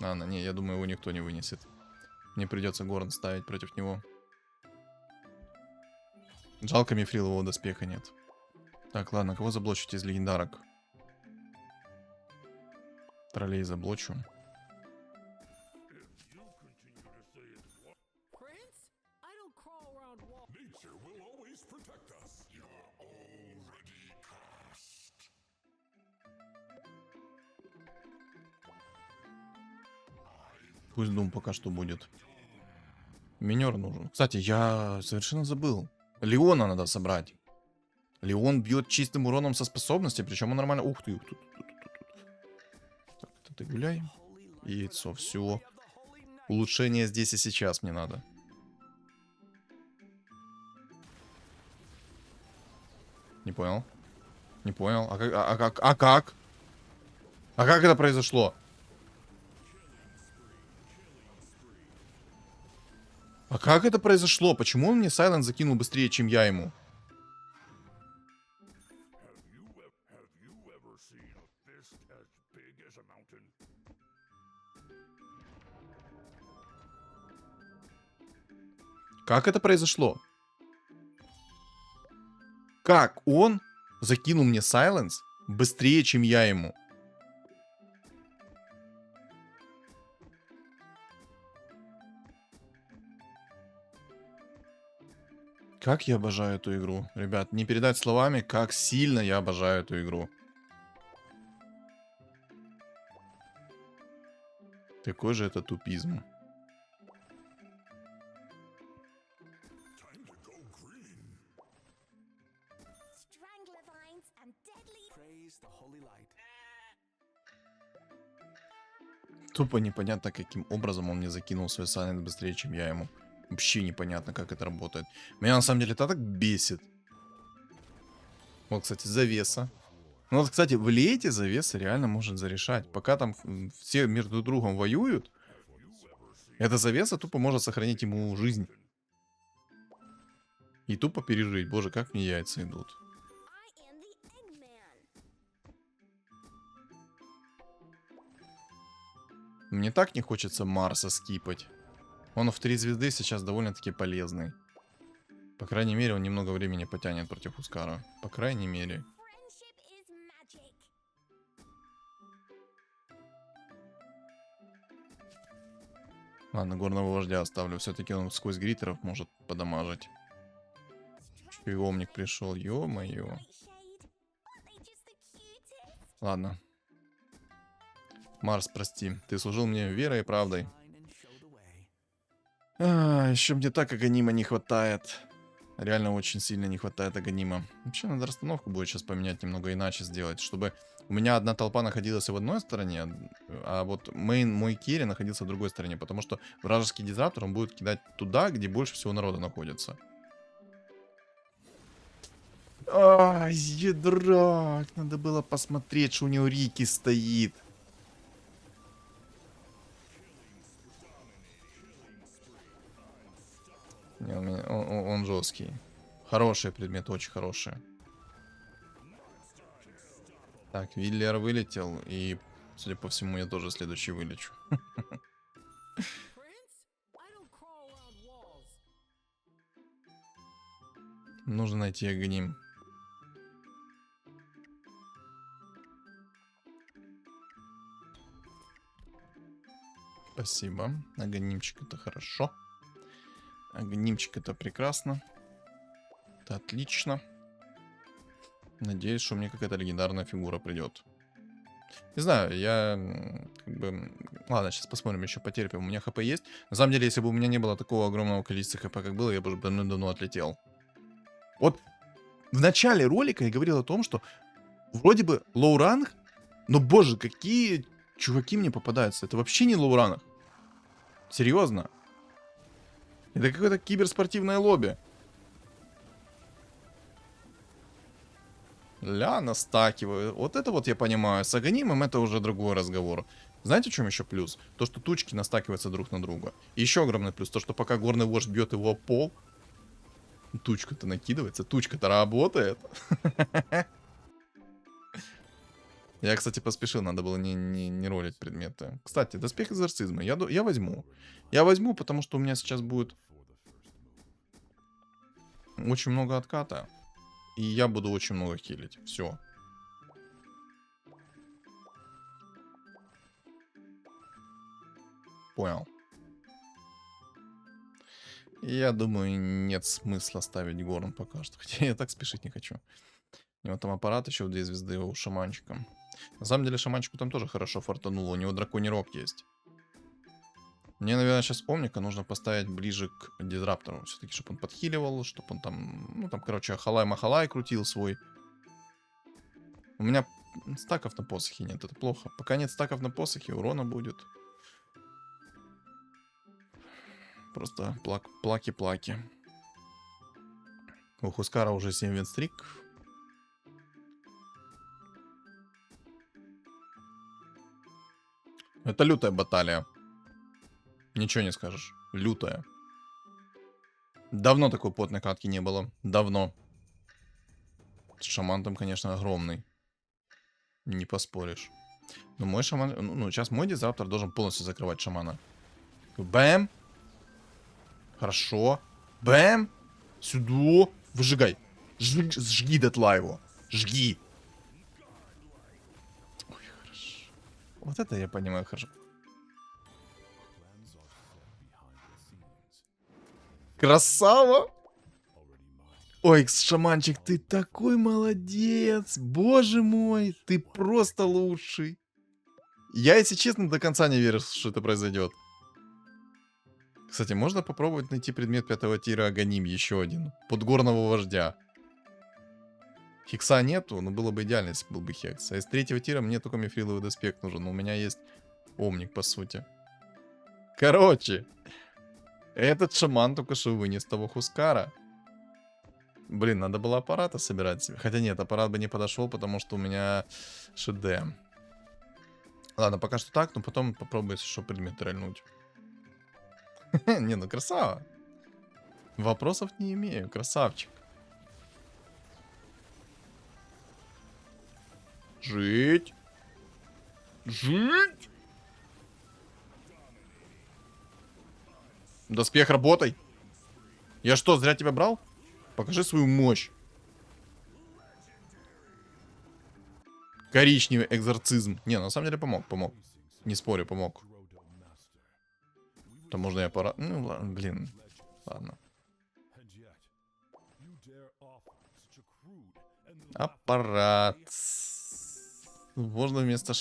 B: Ладно, не, я думаю, его никто не вынесет. Мне придется Горн ставить против него. Жалко, мифрилового доспеха нет. Так, ладно, кого заблочить из легендарок? Троллей заблочу. Пусть Дум пока что будет. Минер нужен. Кстати, я совершенно забыл. Леона надо собрать. Леон бьет чистым уроном со способности, причем он нормально... Ух ты, Так, это ты гуляй. Яйцо, все. Улучшение здесь и сейчас мне надо. Не понял. Не понял. А как? А как? А как это произошло? А как это произошло? Почему он мне Сайлент закинул быстрее, чем я ему? Как это произошло? Как он закинул мне сайленс быстрее, чем я ему? Как я обожаю эту игру. Ребят, не передать словами, как сильно я обожаю эту игру. Какой же это тупизм. Тупо непонятно, каким образом он мне закинул свой сайленс быстрее, чем я ему. Вообще непонятно, как это работает. Меня на самом деле это так бесит. Вот, кстати, завеса. Ну вот, кстати, в лете завеса реально может зарешать. Пока там все между другом воюют, эта завеса тупо может сохранить ему жизнь. И тупо пережить. Боже, как мне яйца идут. Мне так не хочется Марса скипать. Он в 3 звезды сейчас довольно-таки полезный. По крайней мере, он немного времени потянет против Хускара. По крайней мере. Ладно, горного вождя оставлю. Все-таки он сквозь гритеров может подамажить. Приемник пришел, ё-моё. Ладно. Марс, прости. Ты служил мне верой и правдой. Еще мне так Аганима не хватает. Реально очень сильно не хватает Аганима. Вообще надо расстановку будет сейчас поменять, немного иначе сделать, чтобы у меня одна толпа находилась в одной стороне, а вот мой керри находился в другой стороне, потому что вражеский дизраптор он будет кидать туда, где больше всего народа находится. Ай, едрак, надо было посмотреть, что у него Рики стоит. Не, он жесткий. Хороший предмет, очень хороший. Так, Виллер вылетел, и, судя по всему, я тоже следующий вылечу. Нужно найти Агним. Спасибо. Агонимчик это хорошо. Агонимчик это прекрасно. Это отлично. Надеюсь, что мне какая-то легендарная фигура придет. Не знаю, я как бы... Ладно, сейчас посмотрим, еще потерпим. У меня хп есть. На самом деле, если бы у меня не было такого огромного количества хп, как было, я бы уже давно отлетел. Вот в начале ролика я говорил о том, что вроде бы лоу-ранг, но, боже, какие чуваки мне попадаются. Это вообще не лоу-ранг. Серьезно. Это какое-то киберспортивное лобби. Ля, настакиваю. Вот это вот я понимаю. С Аганимом это уже другой разговор. Знаете, в чем еще плюс? То, что тучки настакиваются друг на друга. И еще огромный плюс. То, что пока горный вождь бьет его об пол, тучка-то накидывается. Тучка-то работает. Я, кстати, поспешил. Надо было не ролить предметы. Кстати, доспех экзорцизма. Я возьму. Я возьму, потому что у меня сейчас будет очень много отката. И я буду очень много хилить. Все. Понял. Я думаю, нет смысла ставить горн пока что. Хотя я так спешить не хочу. У него там аппарат еще в 2 звезды у шаманчика. На самом деле шаманчику там тоже хорошо фартануло. У него драконий рог есть. Мне, наверное, сейчас Омника нужно поставить ближе к дизраптору. Все-таки, чтобы он подхиливал, чтобы он там... Ну, там, короче, Ахалай-Махалай крутил свой. У меня стаков на посохе нет, это плохо. Пока нет стаков на посохе, урона будет. Просто плаки-плаки. У Хускара уже 7 винстрик. Это лютая баталия. Ничего не скажешь. Лютая. Давно такой потной катки не было. Давно. Шаман там, конечно, огромный. Не поспоришь. Но мой шаман... Ну, сейчас мой дизраптор должен полностью закрывать шамана. Бэм. Хорошо. Бэм. Сюда. Выжигай. Жги дотла его. Жги. Ой, хорошо. Вот это я понимаю хорошо. Красава. Ой, шаманчик, ты такой молодец. Боже мой, ты просто лучший. Я, если честно, до конца не верю, что это произойдет. Кстати, можно попробовать найти предмет 5-го тира Аганим, еще один. Подгорного вождя. Хекса нету, но было бы идеально, если был бы хекс. А из 3-го тира мне только мифриловый доспех нужен. Но у меня есть омник, по сути. Короче. Этот шаман только что вынес того Хускара. Блин, надо было аппарата собирать себе. Хотя нет, аппарат бы не подошел, потому что у меня ШД. Ладно, пока что так, но потом попробую, если что, предмет рельнуть. Не, ну красава. Вопросов не имею, красавчик. Жить. Жить. Доспех, работай. Я что, зря тебя брал? Покажи свою мощь. Коричневый экзорцизм. Не, на самом деле помог. Не спорю, помог. То можно и аппарат... Ну, ладно, блин. Ладно. Аппарат. Можно вместо...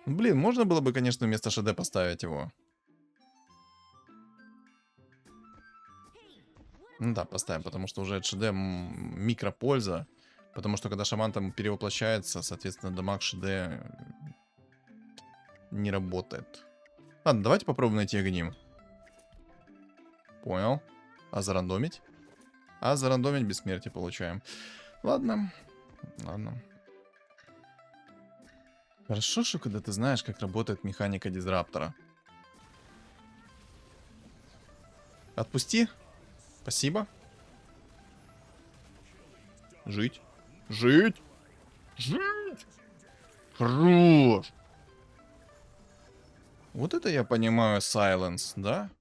B: Блин, можно было бы, конечно, вместо ШД поставить его. Ну да, поставим, потому что уже от ШД микропольза. Потому что когда шаман там перевоплощается, соответственно, дамаг ШД не работает. Ладно, давайте попробуем найти огним. Понял. А зарандомить? А зарандомить бессмертие получаем. Ладно. Ладно. Хорошо, что когда ты знаешь, как работает механика дизраптора. Отпусти. Спасибо. Жить. Жить. Жить. Хорош. Вот это я понимаю сайленс, да?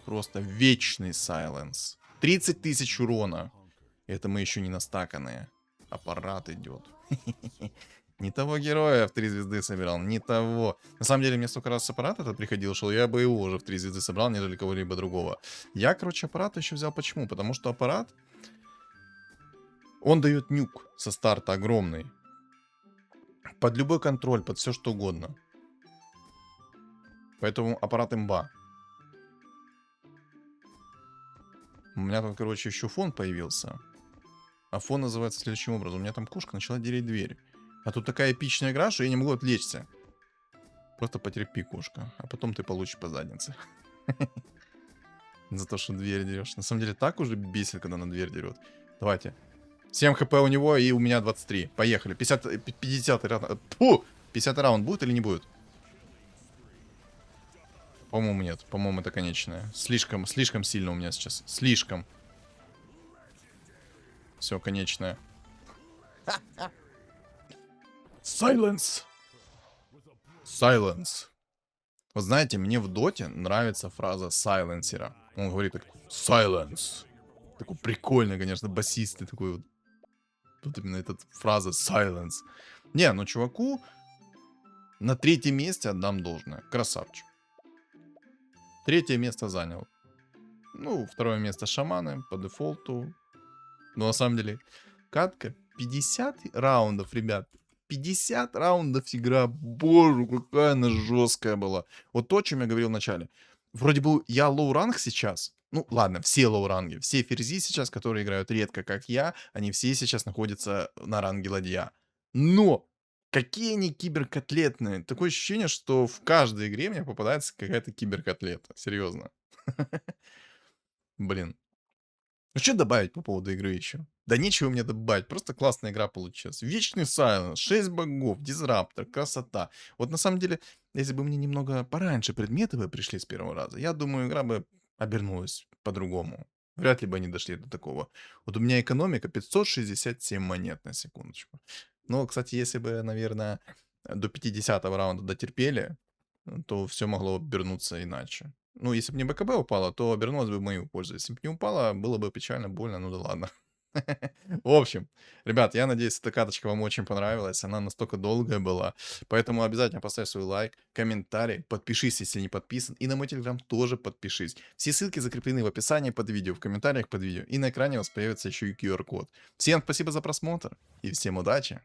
B: Просто вечный сайленс. 30 тысяч урона. Это мы еще не настаканные. Аппарат идет. Не того героя в 3 звезды собирал, не того. На самом деле, мне столько раз аппарат этот приходил, что я бы его уже в 3 звезды собрал, нежели кого-либо другого. Я, короче, аппарат еще взял почему? Потому что аппарат, он дает нюк со старта огромный. Под любой контроль, под все что угодно. Поэтому аппарат имба. У меня там, короче, еще фон появился. А фон называется следующим образом. У меня там кошка начала дереть дверь. А тут такая эпичная игра, что я не могу отвлечься. Просто потерпи, кошка. А потом ты получишь по заднице. За то, что дверь дерешь. На самом деле так уже бесит, когда на дверь дерет. Давайте. 7 хп у него и у меня 23. Поехали. 50 раунд. Фу! 50 раунд будет или не будет? По-моему, нет. По-моему, это конечное. Слишком сильно у меня сейчас. Слишком. Все, конечное. Silence. Silence. Вот знаете, мне в доте нравится фраза сайленсера. Он говорит так, silence. Такой прикольный, конечно, басистый такой вот. Вот именно эта фраза silence. Не, ну чуваку на 3-м месте отдам должное. Красавчик. 3-е место занял. Ну, 2-е место шаманы по дефолту. Но на самом деле, катка 50 раундов, ребят. 50 раундов игра. Боже, какая она жесткая была. Вот то, о чем я говорил в начале. Вроде бы я лоу-ранг сейчас. Ну, ладно, все лоу-ранги. Все ферзи сейчас, которые играют редко, как я, они все сейчас находятся на ранге ладья. Но какие они киберкотлетные. Такое ощущение, что в каждой игре мне попадается какая-то киберкотлета. Серьезно. Блин. Ну, что добавить по поводу игры еще? Да нечего мне добавить, просто классная игра получилась. Вечный Сайленс, 6 богов, дизраптор, красота. Вот на самом деле, если бы мне немного пораньше предметы бы пришли с первого раза, я думаю, игра бы обернулась по-другому. Вряд ли бы они дошли до такого. Вот у меня экономика 567 монет на секундочку. Но, кстати, если бы, наверное, до 50-го раунда дотерпели, то все могло обернуться иначе. Ну, если бы не БКБ упало, то обернулось бы в мою пользу. Если бы не упало, было бы печально, больно, ну да ладно. В общем, ребят, я надеюсь, эта каточка вам очень понравилась. Она настолько долгая была. Поэтому обязательно поставь свой лайк, комментарий, подпишись, если не подписан. И на мой телеграм тоже подпишись. Все ссылки закреплены в описании под видео, в комментариях под видео. И на экране у вас появится еще и QR-код. Всем спасибо за просмотр и всем удачи!